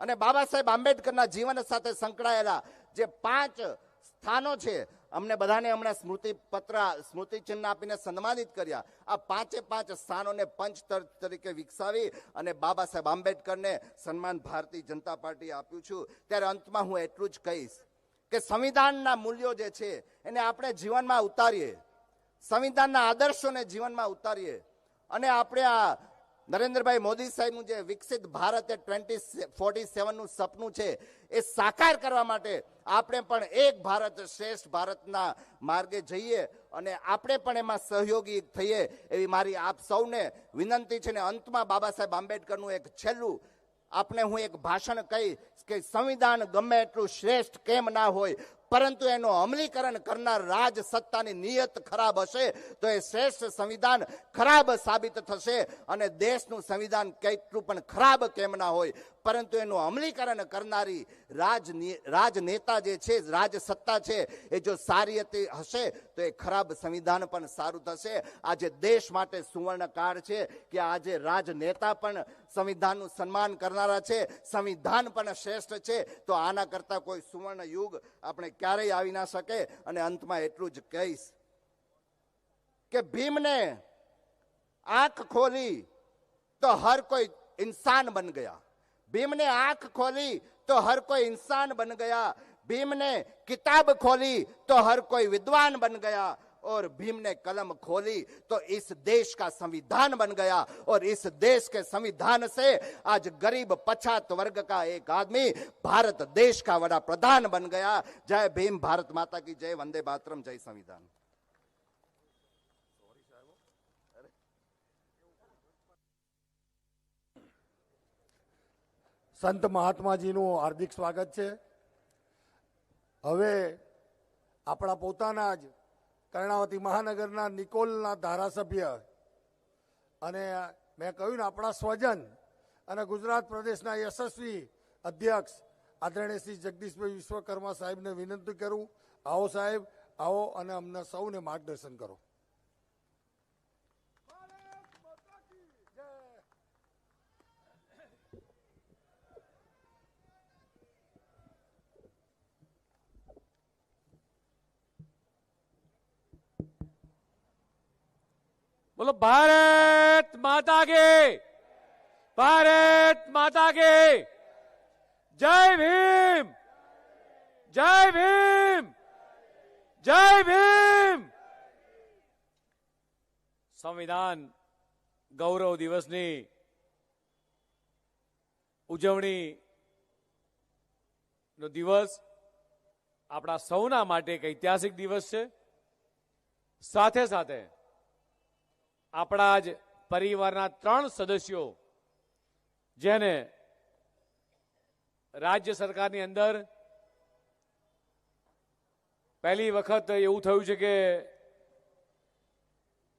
અને બાબા સાહેબ આંબેડકરના જીવન સાથે સંકળાયેલા જે 5 સ્થાનો છે, અમને બધાને હમણાં સ્મૃતિ ચિહ્ન આપીને સન્માનિત કર્યા. આ 5 સ્થાનોને પંચ તરીકે વિકસાવી અને બાબા સાહેબ આંબેડકરને સન્માન ભારતીય જનતા પાર્ટીએ આપ્યું છું. ત્યારે અંતમાં હું એટલું જ કહીશ કે સંવિધાનના મૂલ્યો જે છે એને આપણે જીવનમાં ઉતારીએ, સંવિધાનના આદર્શોને જીવનમાં ઉતારીએ અને આપણે આ નરેન્દ્રભાઈ મોદી સાહેબનું જે વિકસિત ભારત 2047નું સપનું છે એ સાકાર કરવા માટે આપણે પણ એક ભારત શ્રેષ્ઠ ભારતના માર્ગે જઈએ અને આપણે પણ એમાં સહયોગી થઈએ એવી મારી આપ સૌને વિનંતી છે. ને અંતમાં બાબા સાહેબ આંબેડકરનું એક છેલ્લું આપણે હું એક ભાષણ કહીશ કે સંવિધાન ગમે એટલું શ્રેષ્ઠ કેમ ના હોય, પરંતુ એનું અમલીકરણ કરનાર રાજ સત્તાની નિયત ખરાબ હશે તો એ શ્રેષ્ઠ સંવિધાન ખરાબ સાબિત થશે. અને દેશનું સંવિધાન કેટલું પણ ખરાબ કેમ ના હોય, પરંતુ એનું અમલીકરણ કરનારી રાજનેતા જે છે, રાજ સત્તા છે, એ જો સારી હશે તો એ ખરાબ સંવિધાન પણ સારું થશે. આજે દેશ માટે સુવર્ણ કાળ છે કે આજે રાજનેતા પણ સંવિધાનનું સન્માન કરનારા છે, સંવિધાન પણ શ્રેષ્ઠ છે. તો આના કરતા કોઈ સુવર્ણ યુગ આપણે ક્યારેય આવી ના શકે. અને અંતમાં એટલું જ કહીશ કે ભીમને આંખ ખોલી તો હર કોઈ इंसान बन गया, भीम ने आंख खोली तो हर कोई इंसान बन गया, भीम ने किताब खोली तो हर कोई विद्वान बन गया और भीम ने कलम खोली तो इस देश का संविधान बन गया और इस देश के संविधान से आज गरीब पछात वर्ग का एक आदमी भारत देश का बड़ा प्रधान बन गया. जय भीम, भारत माता की जय, वंदे मातरम, जय संविधान. સંત મહાત્માજીનું હાર્દિક સ્વાગત છે. હવે આપણા પોતાના જ કર્ણાવતી મહાનગરના નિકોલના ધારાસભ્ય અને મેં કહ્યું ને આપણા સ્વજન અને ગુજરાત પ્રદેશના યશસ્વી અધ્યક્ષ આદરણીય શ્રી જગદીશભાઈ વિશ્વકર્મા સાહેબને વિનંતી કરું, આવો સાહેબ, આવો અને અમને સૌને માર્ગદર્શન કરો. बोलो भारत माता के, भारत माता के, जय भीम, जय भीम, जय भीम. संविधान गौरव दिवसनी ઉજવણી નો દિવસ આપણા સૌના માટે એક ઐતિહાસિક દિવસ છે. સાથે સાથે આપણા જ પરિવારના 3 સદસ્યો જેને રાજ્ય સરકારની અંદર પહેલી વખત એવું થયું છે કે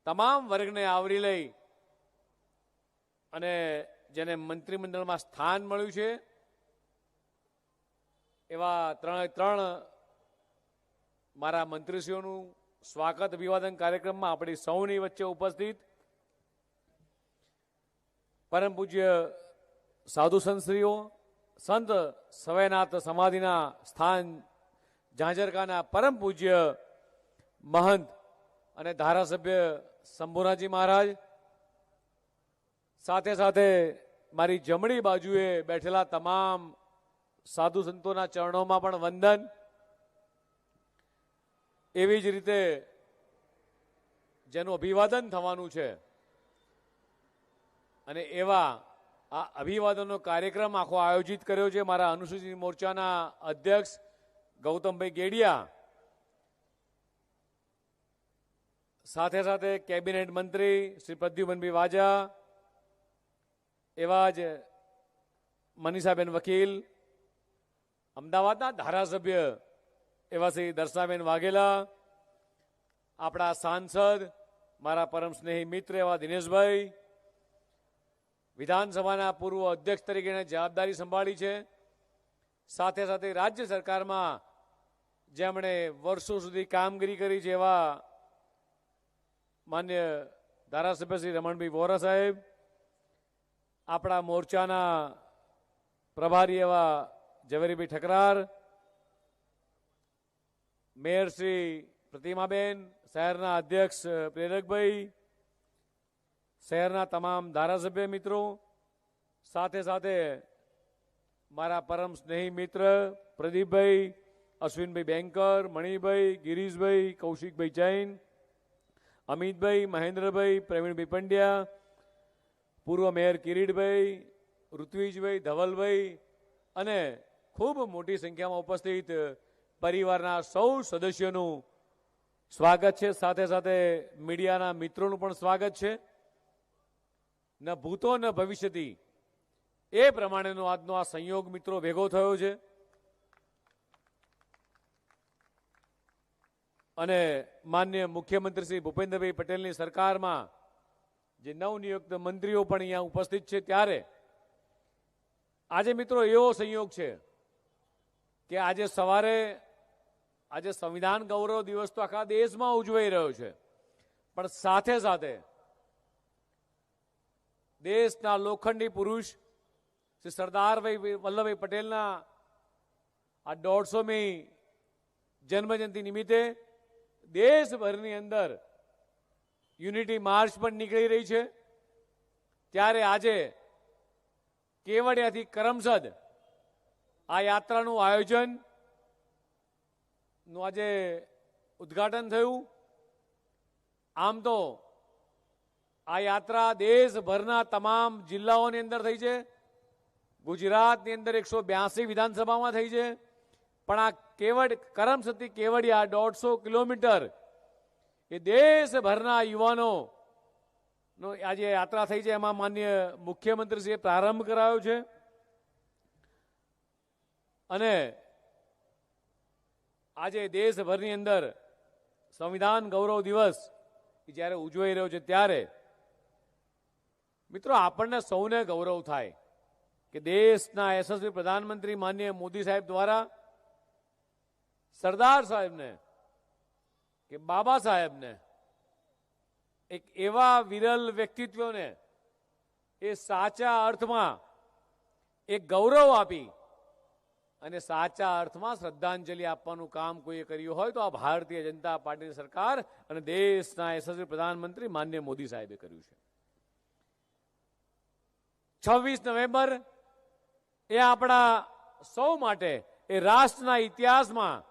તમામ વર્ગને આવરી લઈ અને જેને મંત્રીમંડળમાં સ્થાન મળ્યું છે એવા ત્રણ મારા મંત્રીશ્રીઓનું સ્વાગત અભિવાદન કાર્યક્રમમાં આપણી સૌની વચ્ચે ઉપસ્થિત પરમ પૂજ્ય સાધુ સંતશ્રીઓ, સંત સવયનાથ સમાધિના સ્થાન ઝાંઝરકાના પરમ પૂજ્ય મહંત અને ધારાસભ્ય શંભુનાથજી મહારાજ, સાથે સાથે મારી જમણી બાજુએ બેઠેલા તમામ સાધુ સંતોના ચરણોમાં પણ વંદન. એવી જ રીતે જેનું અભિવાદન થવાનું છે અને એવા આ અભિવાદનનો કાર્યક્રમ આખો આયોજિત કર્યો છે મારા અનુસૂચિત મોરચાના અધ્યક્ષ ગૌતમભાઈ ગેડિયા, સાથે સાથે કેબિનેટ મંત્રી શ્રી પ્રદ્યુમનભાઈ વાજા, એવા જ મનીષાબેન વકીલ, અમદાવાદના ધારાસભ્ય એવા શ્રી દર્શનાબેન વાઘેલા, આપણા સાંસદ મારા પરમ સ્નેહી મિત્ર એવા દિનેશભાઈ, વિધાનસભાના પૂર્વ અધ્યક્ષ તરીકે જવાબદારી સંભાળી છે, સાથે સાથે રાજ્ય સરકારમાં જેમણે વર્ષો સુધી કામગીરી કરી છે એવા માન્ય ધારાસભ્ય શ્રી રમણભાઈ વોરા સાહેબ, આપણા મોરચાના પ્રભારી એવા ઝવેરીભાઈ ઠકરાર, મેયર શ્રી પ્રતિમાબેન, શહેરના અધ્યક્ષ પ્રેરકભાઈ, શહેરના તમામ ધારાસભ્ય મિત્રો, સાથે સાથે મારા પરમ સ્નેહી મિત્ર પ્રદીપભાઈ, અશ્વિનભાઈ બેંકર, મણિભાઈ, ગિરીશભાઈ, કૌશિકભાઈ જૈન, અમિતભાઈ, મહેન્દ્રભાઈ, પ્રવીણભાઈ પંડ્યા, પૂર્વ મેયર કિરીટભાઈ, ઋત્વિજભાઈ, ધવલભાઈ અને ખૂબ મોટી સંખ્યામાં ઉપસ્થિત પરિવારના સૌ સદસ્યોનું સ્વાગત છે. સાથે સાથે મીડિયાના મિત્રોનું પણ સ્વાગત છે. ન ભૂતો ન ભવિષ્યથી એ પ્રમાણેનો આજનો આ સંયોગ મિત્રો ભેગો થયો છે અને માન્ય મુખ્યમંત્રી શ્રી ભૂપેન્દ્રભાઈ પટેલની સરકારમાં જે નવનિયુક્ત મંત્રીઓ પણ અહીંયા ઉપસ્થિત છે, ત્યારે આજે મિત્રો એવો સંયોગ છે કે આજે સવારે આજે સંવિધાન ગૌરવ દિવસ તો આખા દેશમાં ઉજવાઈ રહ્યો છે, પણ સાથે સાથે દેશના લોખંડી પુરુષ શ્રી સરદારભાઈ વલ્લભભાઈ પટેલના આ 150મી જન્મજયંતિ નિમિત્તે દેશભરની અંદર યુનિટી માર્ચ પણ નીકળી રહી છે. ત્યારે આજે કેવડિયાથી કરમસદ આ યાત્રાનું આયોજન નું આજે ઉદ્ઘાટન થયું. આમ તો આ યાત્રા દેશભરના તમામ જિલ્લાઓની અંદર થઈ છે. ગુજરાતની અંદર 182 વિધાનસભામાં થઈ છે, પણ આ કરમસદથી કેવડિયા 150 કિલોમીટર એ દેશભરના યુવાનો નો આજે યાત્રા થઈ છે. એમાં માન્ય મુખ્યમંત્રીશ્રીએ પ્રારંભ કરાયો છે અને આજે દેશભરની અંદર સંવિધાન ગૌરવ દિવસ જ્યારે ઉજવાઈ રહ્યો છે, ત્યારે મિત્રો આપણને સૌને ગૌરવ થાય કે દેશના યશસ્વી પ્રધાનમંત્રી માનનીય મોદી સાહેબ દ્વારા સરદાર સાહેબને કે બાબા સાહેબને એક એવા વિરલ વ્યક્તિત્વને એ સાચા અર્થમાં એક ગૌરવ આપી અને સાચા અર્થમાં શ્રદ્ધાંજલિ આપવાનું કામ કોઈએ કર્યું હોય તો આ ભારતીય જનતા પાર્ટીની સરકાર અને દેશના યશસ્વી પ્રધાનમંત્રી માનનીય મોદી સાહેબે કર્યું છે. 26 નવેમ્બર એ આપણા સૌ માટે એ રાષ્ટ્રના ઇતિહાસમાં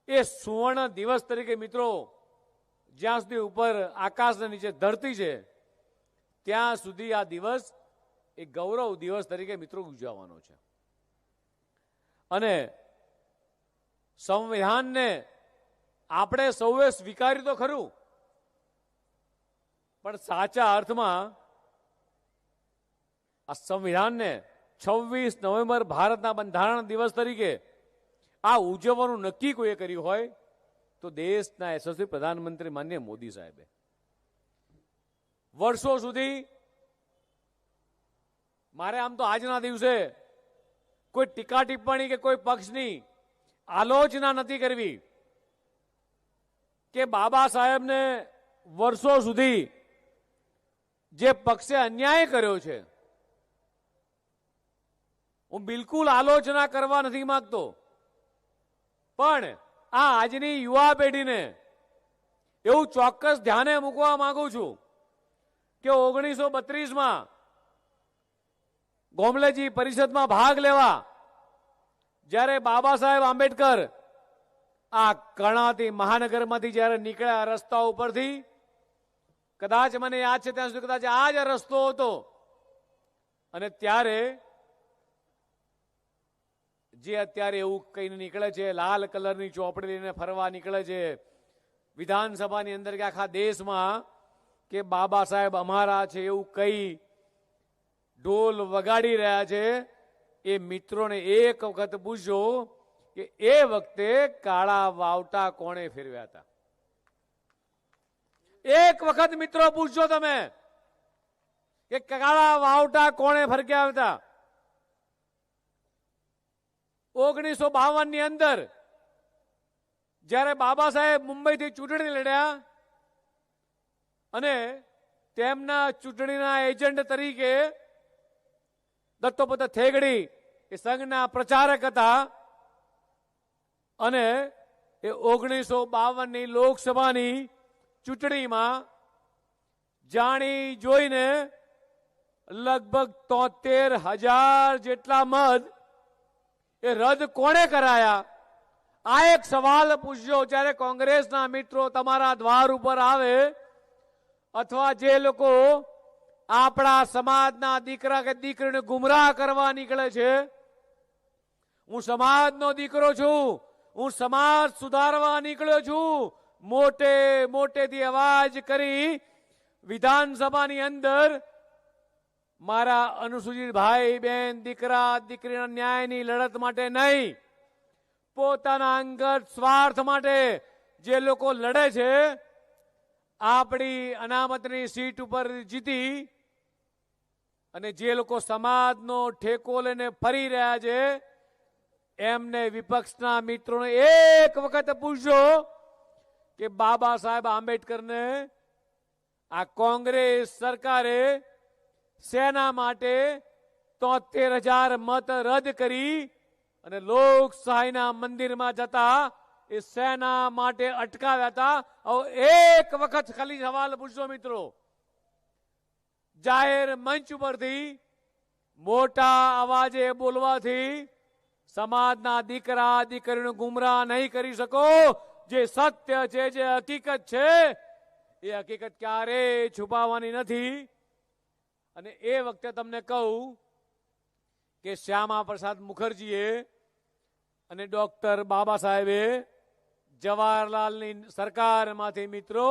એ સુવર્ણ દિવસ તરીકે મિત્રો જ્યાં સુધી ઉપર આકાશના નીચે ધરતી છે ત્યાં સુધી આ દિવસ એ ગૌરવ દિવસ તરીકે મિત્રો ઉજવવાનો છે. અને સંવિધાનને આપણે સૌએ સ્વીકાર્યું તો ખરું, પણ સાચા અર્થમાં આ સંવિધાનને 26 નવેમ્બર ભારતના બંધારણ દિવસ તરીકે આ ઉજવવાનું નક્કી કોઈએ કર્યું હોય તો દેશના યશસ્વી પ્રધાનમંત્રી માનનીય મોદી સાહેબે. વર્ષો સુધી મારે આમ તો આજના દિવસે કોઈ ટીકા ટિપ્પણી કે કોઈ પક્ષની આલોચના નથી કરવી કે બાબા સાહેબને વર્ષો સુધી જે પક્ષે અન્યાય કર્યો છે, હું બિલકુલ આલોચના કરવા નથી માંગતો, પણ આ આજની યુવા પેઢીને એવું ચોક્કસ ધ્યાને મૂકવા માંગુ છું કે 1932માં ગોમલેજી પરિષદમાં ભાગ લેવા જ્યારે બાબા સાહેબ આંબેડકર આ કર્ણાવતી મહાનગરમાંથી જ્યારે નીકળ્યા રસ્તા ઉપરથી, કદાચ મને યાદ છે ત્યાં સુધી કદાચ આ જ રસ્તો હતો, અને ત્યારે જે અત્યારે એવું કહીને નીકળે છે, લાલ કલરની ચોપડી લઈને ફરવા નીકળે છે વિધાનસભાની અંદર કે આખા દેશમાં કે બાબા સાહેબ અમારા છે એવું કઈ ઢોલ વગાડી રહ્યા છે, એ મિત્રોને એક વખત પૂછજો કે એ વખતે કાળા વાવટા કોણે ફેરવ્યા હતા. એક વખત મિત્રો પૂછજો તમે કે કાળા વાવટા કોણે ફરક્યા હતા. 1952 ની અંદર જ્યારે બાબા સાહેબ મુંબઈથી ચૂંટણી લડ્યા અને તેમના ચૂંટણીના એજન્ટ તરીકે દત્તોપંત થેગડી એ સંઘના પ્રચારક હતા, અને એ 1952 ની લોકસભાની ચૂંટણીમાં જાણી જોઈને લગભગ 73,000 જેટલા મત એ રદ કોણે કરાયા. આ એક સવાલ પૂછજો જ્યારે કોંગ્રેસના મિત્રો તમારા દ્વાર ઉપર આવે, અથવા જે લોકો આપણા સમાજના દીકરા કે દીકરીને ગુમરાહ કરવા નીકળે છે. હું સમાજનો દીકરો છું, હું સમાજ સુધારવા નીકળ્યો છું, મોટે મોટેથી અવાજ કરી વિધાનસભાની અંદર મારા અનુસૂચિત ભાઈ બહેન દીકરા દીકરીના ન્યાયની લડત માટે નહીં, પોતાના અંગત સ્વાર્થ માટે જે લોકો લડે છે, આપણી અનામતની સીટ ઉપર જીતી અને જે લોકો સમાજનો ઠેકો લઈને ફરી રહ્યા છે, એમને વિપક્ષના મિત્રોને એક વખત પૂછજો કે બાબા સાહેબ આંબેડકરને આ કોંગ્રેસ સરકારે સેના માટે 73,000 મત રદ કરી અને લોકશાહીના મંદિરમાં જતા એ સેના માટે અટકાવ્યા હતા. એક વખત ખાલી સવાલ પૂછજો મિત્રો. જાહેર મંચ ઉપરથી મોટા અવાજે બોલવાથી સમાજના દીકરા દીકરીઓને ગુમરાહ નહીં કરી શકો. જે સત્ય છે, જે હકીકત છે, એ હકીકત ક્યારે છુપાવવાની નથી. અને એ વખતે તમને કહું કે શ્યામા પ્રસાદ મુખર્જીએ અને ડોક્ટર બાબા સાહેબે જવાહરલાલની સરકારમાંથી મિત્રો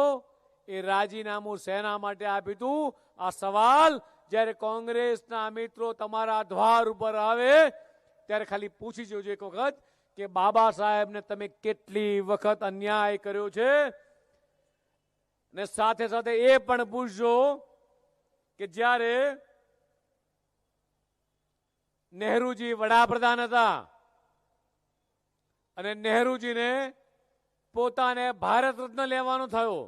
એ રાજીનામું સેના માટે આપ્યું હતું. આ સવાલ જ્યારે કોંગ્રેસના મિત્રો તમારા દ્વાર ઉપર આવે ત્યારે ખાલી પૂછી જોજો એક વખત કે બાબા સાહેબને તમે કેટલી વખત અન્યાય કર્યો છે. ને સાથે સાથે એ પણ પૂછજો કે જ્યારે નહેરુજી વડાપ્રધાન હતા અને નહેરુજીને પોતાને ભારત રત્ન લેવાનો થયો,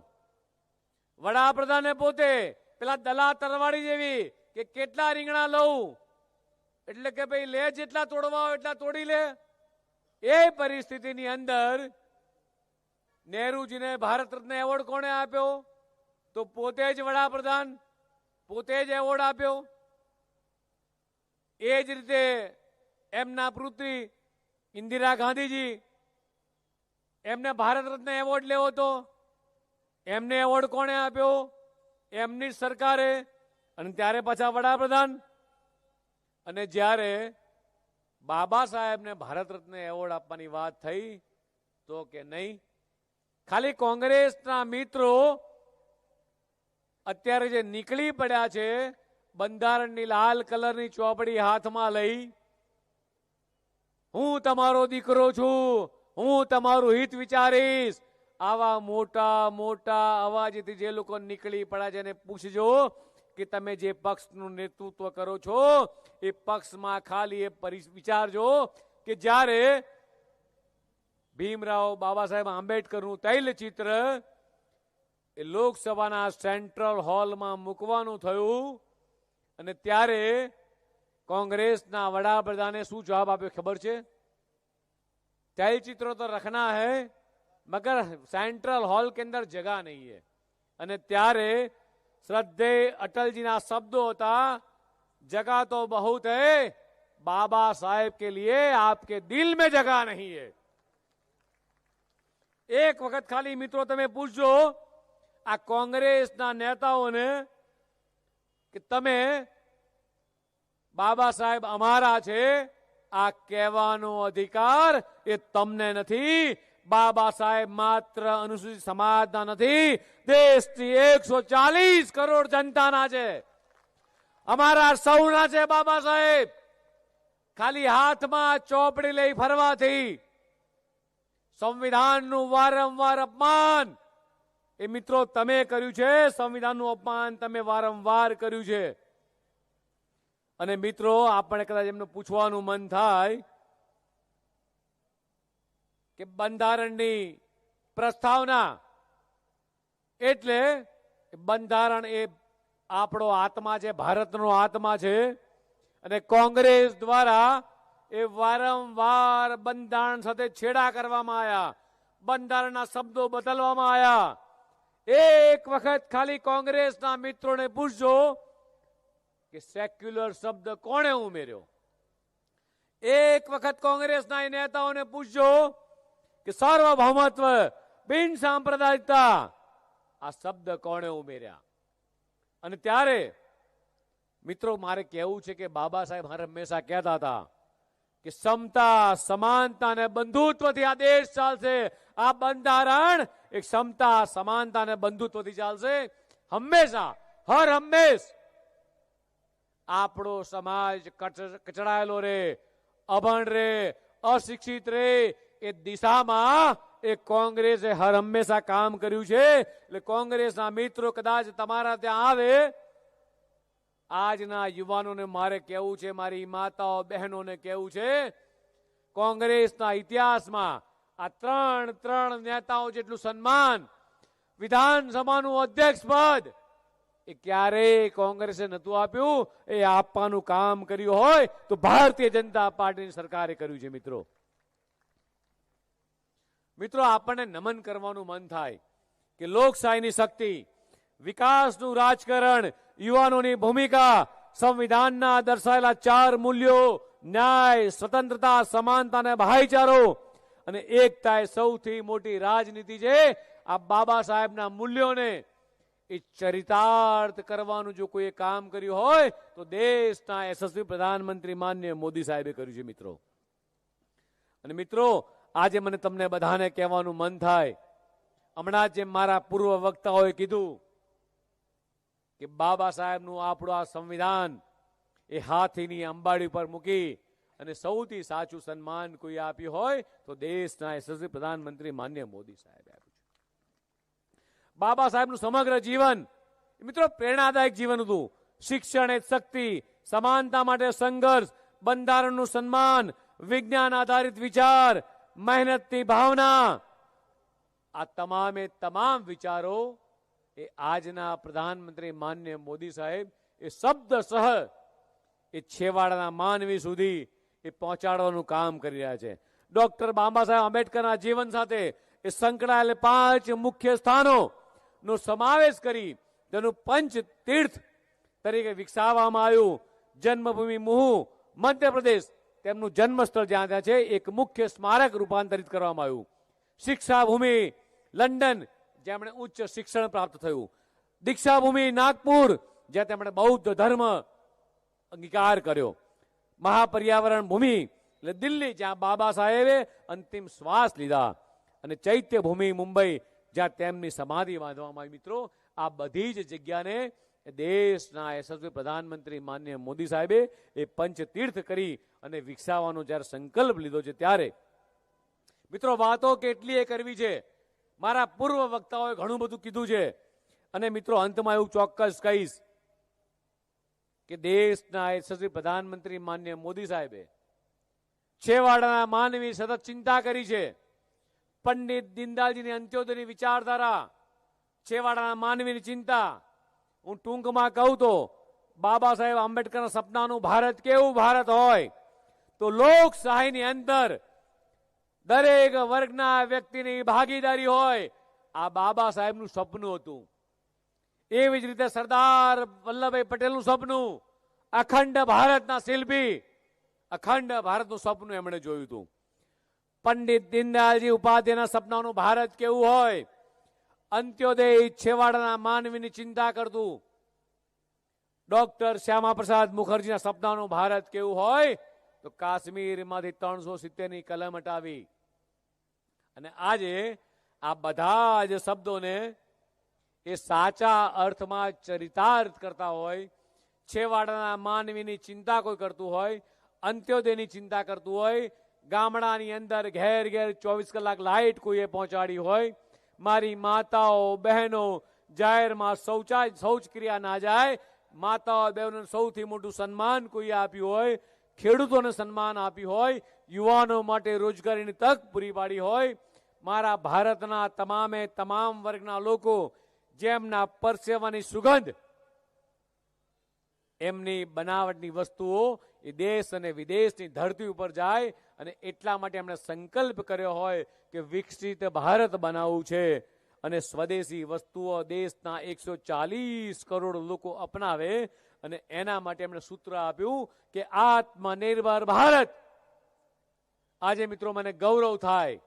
વડાપ્રધાને પોતે પેલા દલા તરવાડી જેવી કે કેટલા રીંગણા લઉં, એટલે કે ભાઈ લે જેટલા તોડવા હોય એટલા તોડી લે. એ પરિસ્થિતિની અંદર નહેરુજીને ભારત રત્ન એવોર્ડ કોણે આપ્યો? તો પોતે જ વડાપ્રધાન, પોતે જ એવોર્ડ આપ્યો. એ જ રીતે એમના પુત્રી ઇન્દિરા ગાંધીજી, એમને ભારત રત્ન એવોર્ડ લેવો હતો, એમને એવોર્ડ કોણે આપ્યો? એમની જ સરકારે, અને ત્યારે પાછા વડાપ્રધાન. અને જ્યારે બાબા સાહેબને ભારત રત્ન એવોર્ડ આપવાની વાત થઈ તો કે નહીં. ખાલી કોંગ્રેસના મિત્રો અત્યારે જે નીકળી પડ્યા છે બંધારણની લાલ કલરની ચોપડી હાથમાં લઈ, હું તમારો દીકરો છું, હું તમારું હિત વિચારીશ, આવા મોટા મોટા અવાજથી જે લોકો નીકળી પડ્યા છે એને પૂછજો કે તમે જે પક્ષનું નેતૃત્વ કરો છો એ પક્ષમાં ખાલી એ વિચારજો કે જ્યારે ભીમરાવ બાબા સાહેબ આંબેડકરનું તૈલચિત્ર એ લોકસભાના સેન્ટ્રલ હોલમાં મૂકવાનું થયું અને ત્યારે કોંગ્રેસના વડાપ્રધાને શું જવાબ આપ્યો ખબર છે? तैलचित्र तो रखना है मगर सेंट्रल हॉल के अंदर जगह नहीं है। અને ત્યારે श्रद्धेय अटल जी ना शब्दों था, जगह तो बहुत है, बाबा साहेब के लिए आपके दिल में जगह नहीं है। एक वक्त खाली मित्रों तमे पूछो आ कांग्रेस ना नेताओं ने कि तमे बाबा साहेब अमारा छे आ कहेवानो अधिकार ए तमने नथी। बाबा साहेब मात्र अनुसूचित समाजना नथी, देशनी 140 करोड़ जनताना छे, अमारा सौना छे। बाबा साहेब खाली हाथमां ચોપડી લઈ ફરવાથી સંવિધાનનું વારંવાર અપમાન એ મિત્રો તમે કર્યું છે। સંવિધાનનું અપમાન તમે વારંવાર કર્યું છે। અને મિત્રો આપણે કદાચ એમને પૂછવાનું મન થાય કે બંધારણની પ્રસ્તાવના એટલે બંધારણ એ આપણો આત્મા છે, ભારતનો આત્મા છે। અને કોંગ્રેસ દ્વારા એ વારંવાર બંધારણ સાથે છેડા કરવામાં આવ્યા, બંધારણના શબ્દો બદલવામાં આવ્યા। એક વખત ખાલી કોંગ્રેસના મિત્રોને પૂછજો કે સેક્યુલર શબ્દ કોણે ઉમેર્યો? એક વખત કોંગ્રેસના નેતાઓને પૂછજો કે સાર્વભૌમત્વ, બિન સાંપ્રદાયિકતા આ શબ્દ કોણે ઉમેર્યા? અને ત્યારે મિત્રો મારે કહેવું છે કે બાબા સાહેબ હંમેશા કહેતા હતા કે સમતા, સમાનતા અને બંધુત્વથી આ દેશ ચાલશે। આ બંધારણ એક સમતા, સમાનતા અને બંધુત્વથી ચાલશે હંમેશા, હર હંમેશ। આપણો સમાજ કચડાયેલો રે, અભણ રે, અશિક્ષિત રે, એ દિશામાં એ કોંગ્રેસે હર હંમેશા કામ કર્યું છે। એટલે કોંગ્રેસના મિત્રો કદાચ તમારા ત્યાં આવે, આજના યુવાનોને મારે કહેવું છે, મારી માતાઓ બહેનોને કહેવું છે, કોંગ્રેસના ઇતિહાસમાં આ ત્રણ નેતાઓ જેટલું સન્માન, વિધાનસભાનું અધ્યક્ષ પદ એ ક્યારેય કોંગ્રેસે નતું આપ્યું। એ આપવાનું કામ કર્યું હોય તો ભારતીય જનતા પાર્ટીની સરકારે કર્યું છે। મિત્રો આપણને નમન કરવાનું મન થાય કે લોકશાહીની શક્તિ, વિકાસનું રાજકારણ, યુવાનોની ભૂમિકા, સંવિધાનના દર્શાવેલા 4 મૂલ્યો, ન્યાય, સ્વતંત્રતા, સમાનતા અને ભાઈચારો અને એકતા એ સૌથી મોટી રાજનીતિ છે। આ બાબા સાહેબના મૂલ્યોને એ ચરિતાર્થ કરવાનું જો કોઈ કામ કર્યું હોય તો દેશના યશસ્વી પ્રધાનમંત્રી માનનીય મોદી સાહેબે કર્યું છે। મિત્રો અને મિત્રો આજે મને તમને બધાને કહેવાનું મન થાય, હમણાં જેમ મારા પૂર્વ વક્તાઓએ કીધું કે બાબા સાહેબનું આપણું આ સંવિધાન એ હાથીની અંબાડી પર મૂકી અને સૌથી સાચું સન્માન કોઈ આપ્યું હોય તો દેશના યશસ્વી પ્રધાનમંત્રી માનનીય મોદી સાહેબે આપ્યું છે। બાબા સાહેબનું સમગ્ર જીવન મિત્રો પ્રેરણાદાયક જીવન હતું। શિક્ષણ એ શક્તિ, સમાનતા માટે સંઘર્ષ, બંધારણનું સન્માન, વિજ્ઞાન આધારિત વિચાર, મહેનતની ભાવના, આ તમામે તમામ વિચારો એ આજના પ્રધાનમંત્રી માનનીય મોદી સાહેબ એ શબ્દસહ એ છેવાડાના માનવી સુધી એ પહોંચાડવાનું કામ કરી રહ્યા છે। ડોક્ટર બાબા સાહેબ આંબેડકરના જીવન સાથે એ સંકળાયેલ 5 મુખ્ય સ્થાનોનો સમાવેશ કરી તેનું પંચ તીર્થ તરીકે વિકસાવવામાં આવ્યું। જન્મભૂમિ મુહુ, મધ્યપ્રદેશ, તેમનું જન્મસ્થળ જ્યાં ત્યાં છે, એક મુખ્ય સ્મારક રૂપાંતરિત કરવામાં આવ્યું। શિક્ષા ભૂમિ લંડન, જ્યાં તેમણે ઉચ્ચ શિક્ષણ પ્રાપ્ત થયું। દીક્ષા ભૂમિ નાગપુર, જ્યાં તેમણે બૌદ્ધ ધર્મ અંગીકાર કર્યો। મહાપર્યાવરણ ભૂમિ એટલે દિલ્હી, જ્યાં બાબા સાહેબે અંતિમ શ્વાસ લીધા। અને ચૈત્ય ભૂમિ મુંબઈ, જ્યાં તેમની સમાધિ બાંધવામાં આવી। મિત્રો આ બધી જ જગ્યાને દેશના યશસ્વી પ્રધાનમંત્રી માનનીય મોદી સાહેબે એ પંચતીર્થ કરી અને વિકસાવવાનો જ્યારે સંકલ્પ લીધો છે ત્યારે મિત્રો વાતો કેટલી એ કરવી છે। મારા પૂર્વ વક્તાઓએ ઘણું બધું કીધું છે અને મિત્રો અંતમાં એવું ચોક્કસ કહીશ કે દેશના યશસ્વી પ્રધાનમંત્રી માનનીય મોદી સાહેબે છેવાડાના માનવી સતત ચિંતા કરી છે. પંડિત દીનદયાળજીની અંત્યોદયની વિચારધારા, છેવાડાના માનવીની ચિંતા. હું ટૂંકમાં કહું તો બાબા સાહેબ આંબેડકરના સપનાનું ભારત કેવું ભારત હોય તો લોકશાહીની અંદર દરેક વર્ગના વ્યક્તિની ભાગીદારી હોય. આ બાબા સાહેબનું સપનું હતું. એવી જ રીતે સરદાર વલ્લભભાઈ પટેલનું સપનું, અખંડ ભારતના શિલ્પી, અખંડ ભારતનું સપનું એમણે જોયું હતું. પંડિત દીનદયાળજી ઉપાધ્યાયના સપનાનું ભારત કેવું હોય, અંત્યોદય છેવાડાના માનવીની ચિંતા કરતું. ડોક્ટર શ્યામા પ્રસાદ મુખર્જીના સપનાનું ભારત કેવું હોય તો કાશ્મીરમાંથી 370ની કલમ હટાવી. અને આજે આ બધા જ શબ્દોને એ સાચા અર્થમાં ચરિતાર્થ કરતા હોય, છેવાડાના માનવીની ચિંતા કોઈ કરતું હોય, અંત્યોદયની ચિંતા કરતું હોય, ગામડાની અંદર ઘેર ઘેર 24 કલાક લાઇટ કોઈએ પહોંચાડી હોય, મારી માતાઓ બહેનો જાહેરમાં શૌચક્રિયા ના જાય, માતાઓ બહેનોને સૌથી મોટું સન્માન કોઈએ આપ્યું હોય, ખેડૂતોને સન્માન આપ્યું હોય, યુવાનો માટે રોજગારીની તક પૂરી પાડી હોય. મારા ભારતના તમામે તમામ વર્ગના લોકો જેમના પરસેવાની સુગંધ, એમની બનાવટની વસ્તુઓ એ દેશ અને વિદેશની ધરતી ઉપર જાય અને એટલા માટે એમણે સંકલ્પ કર્યો હોય કે વિકસિત ભારત બનાવવું છે અને સ્વદેશી વસ્તુઓ દેશના 140 કરોડ લોકો અપનાવે અને એના માટે એમણે સૂત્ર આપ્યું કે આત્મનિર્ભર ભારત. આજે મિત્રો મને ગૌરવ થાય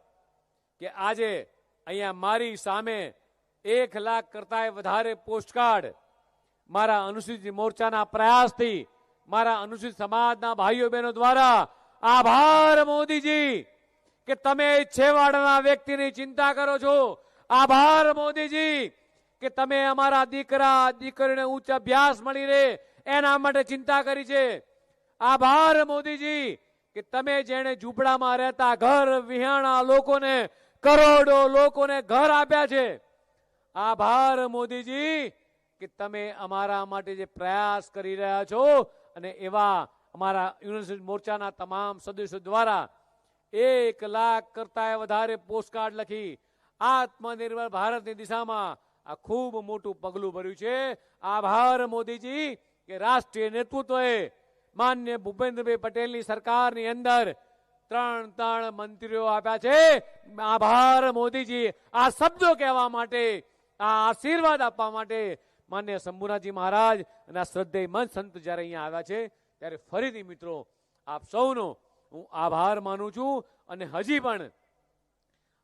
કે આજે અહીંયા મારી સામે 1 લાખ કરતા વધારે પોસ્ટકાર્ડ મારા અનુસૂચિત મોરચાના પ્રયાસથી, મારા અનુસૂચિત સમાજના ભાઈઓ બહેનો દ્વારા, આભાર મોદીજી કે તમે છેવાડાના વ્યક્તિની ચિંતા કરો છો, આભાર મોદીજી કે તમે અમારા દીકરા દીકરીને ઉચ્ચ અભ્યાસ મળી રહે એના માટે ચિંતા કરી છે, આભાર મોદીજી કે તમે જેણે ઝૂંપડામાં રહેતા ઘર વિહાણા લોકોને, કરોડો લોકોને ઘર આપ્યા છે, આભાર મોદીજી કે તમે અમારા માટે જે પ્રયાસ કરી રહ્યા છો અને એવા અમારા યુનિવર્સિટી મોરચાના તમામ સદસ્યો દ્વારા 1 લાખ કરતા વધારે પોસ્ટકાર્ડ લખી આત્મનિર્ભર ભારતની દિશામાં આ ખૂબ મોટું પગલું ભર્યું છે. આભાર મોદીજી કે રાષ્ટ્રીય નેતૃત્વએ માન્ય ભૂપેન્દ્રભાઈ પટેલની સરકારની અંદર 3 મંત્રીઓ આપ્યા છે. આભાર મોદીજી. આ શબ્દો કહેવા માટે, આ આશીર્વાદ આપવા માટે માન્ય શંભુનાથજી મહારાજ અને આ શ્રદ્ધેય મંચ સંત જ્યારે અહીંયા આવ્યા છે ત્યારે ફરીથી મિત્રો આપ સૌનો હું આભાર માનું છું. અને હજી પણ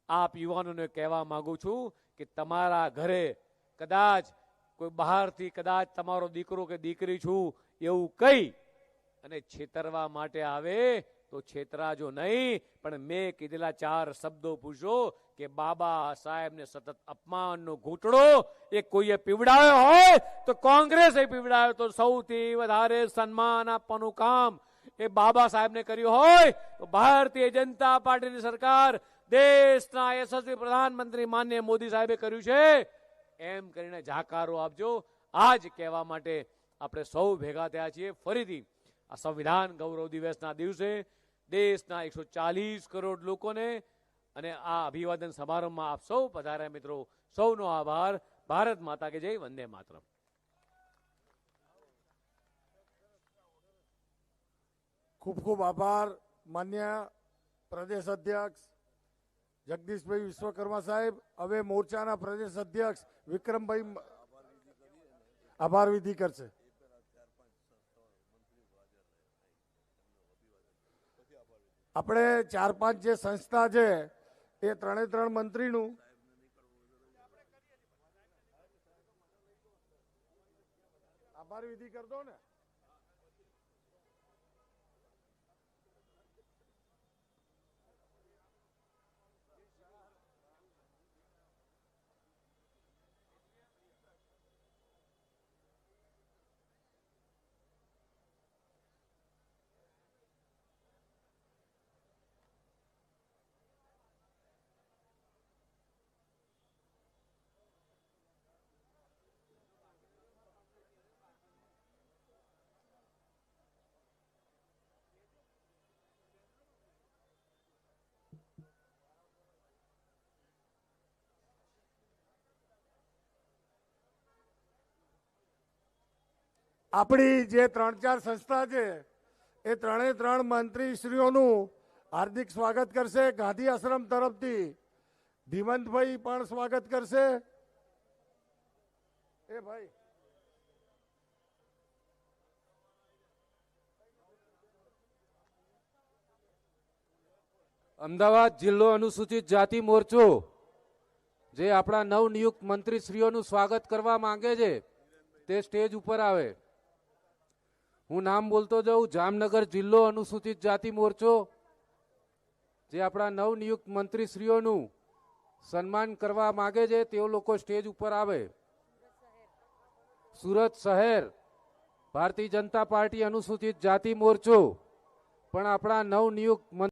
આપ યુવાનોને કહેવા માંગુ છું કે તમારા ઘરે કદાચ કોઈ બહારથી કદાચ તમારો દીકરો કે દીકરી છું એવું કહી અને છેતરવા માટે આવે તો છેતરાજો નહીં, પણ મેં કીધેલા 4 શબ્દો પૂછો કે બાબા સાહેબને સતત અપમાનનો ઘૂંટડો એ કોઈએ પીવડાવ્યો હોય તો કોંગ્રેસે પીવડાવ્યો તો સૌથી વધારે સન્માન આપવાનું કામ એ બાબા સાહેબને કર્યું હોય તો ભારતીય જનતા પાર્ટીની સરકાર, દેશના યશસ્વી પ્રધાનમંત્રી માનનીય મોદી સાહેબે કર્યું છે એમ કરીને જાકારો આપજો. આ જ કહેવા માટે આપણે સૌ ભેગા થયા છીએ. ફરીથી આ સંવિધાન ગૌરવ દિવસના દિવસે દેશના 140 કરોડ લોકોને અને આ અભિવાદન સમારંભમાં આપ સૌ પધાર્યા મિત્રો, સૌનો આભાર. ભારત માતા કે જય. વંદે માતરમ. ખૂબ ખૂબ આભાર માન્ય પ્રદેશ અધ્યક્ષ જગદીશભાઈ વિશ્વકર્મા સાહેબ. હવે મોરચાના પ્રદેશ અધ્યક્ષ વિક્રમભાઈ આભાર વિધિ કરશે. આપણે 4-5 જે સંસ્થા છે એ 3 મંત્રીનું આભાર વિધિ કરી દો ને. આપણી જે 3-4 સંસ્થા છે એ 3 મંત્રીશ્રીઓનું હાર્દિક સ્વાગત કરશે. ગાંધી આશ્રમ તરફથી ધીમંતભાઈ પણ સ્વાગત કરશે. એ ભાઈ અમદાવાદ જિલ્લો અનુસૂચિત જાતિ મોરચો જે આપણા નવનિયુક્ત મંત્રીશ્રીઓનું સ્વાગત કરવા માંગે છે તે સ્ટેજ ઉપર આવે. હું નામ બોલતો જાઉં. જામનગર જિલ્લો અનુસૂચિત જાતિ મોરચો જે આપણા નવનિયુક્ત મંત્રીશ્રીઓનું સન્માન કરવા માંગે છે તેઓ લોકો સ્ટેજ ઉપર આવે. સુરત શહેર ભારતીય જનતા પાર્ટી અનુસૂચિત જાતિ મોરચો પણ આપણા નવનિયુક્ત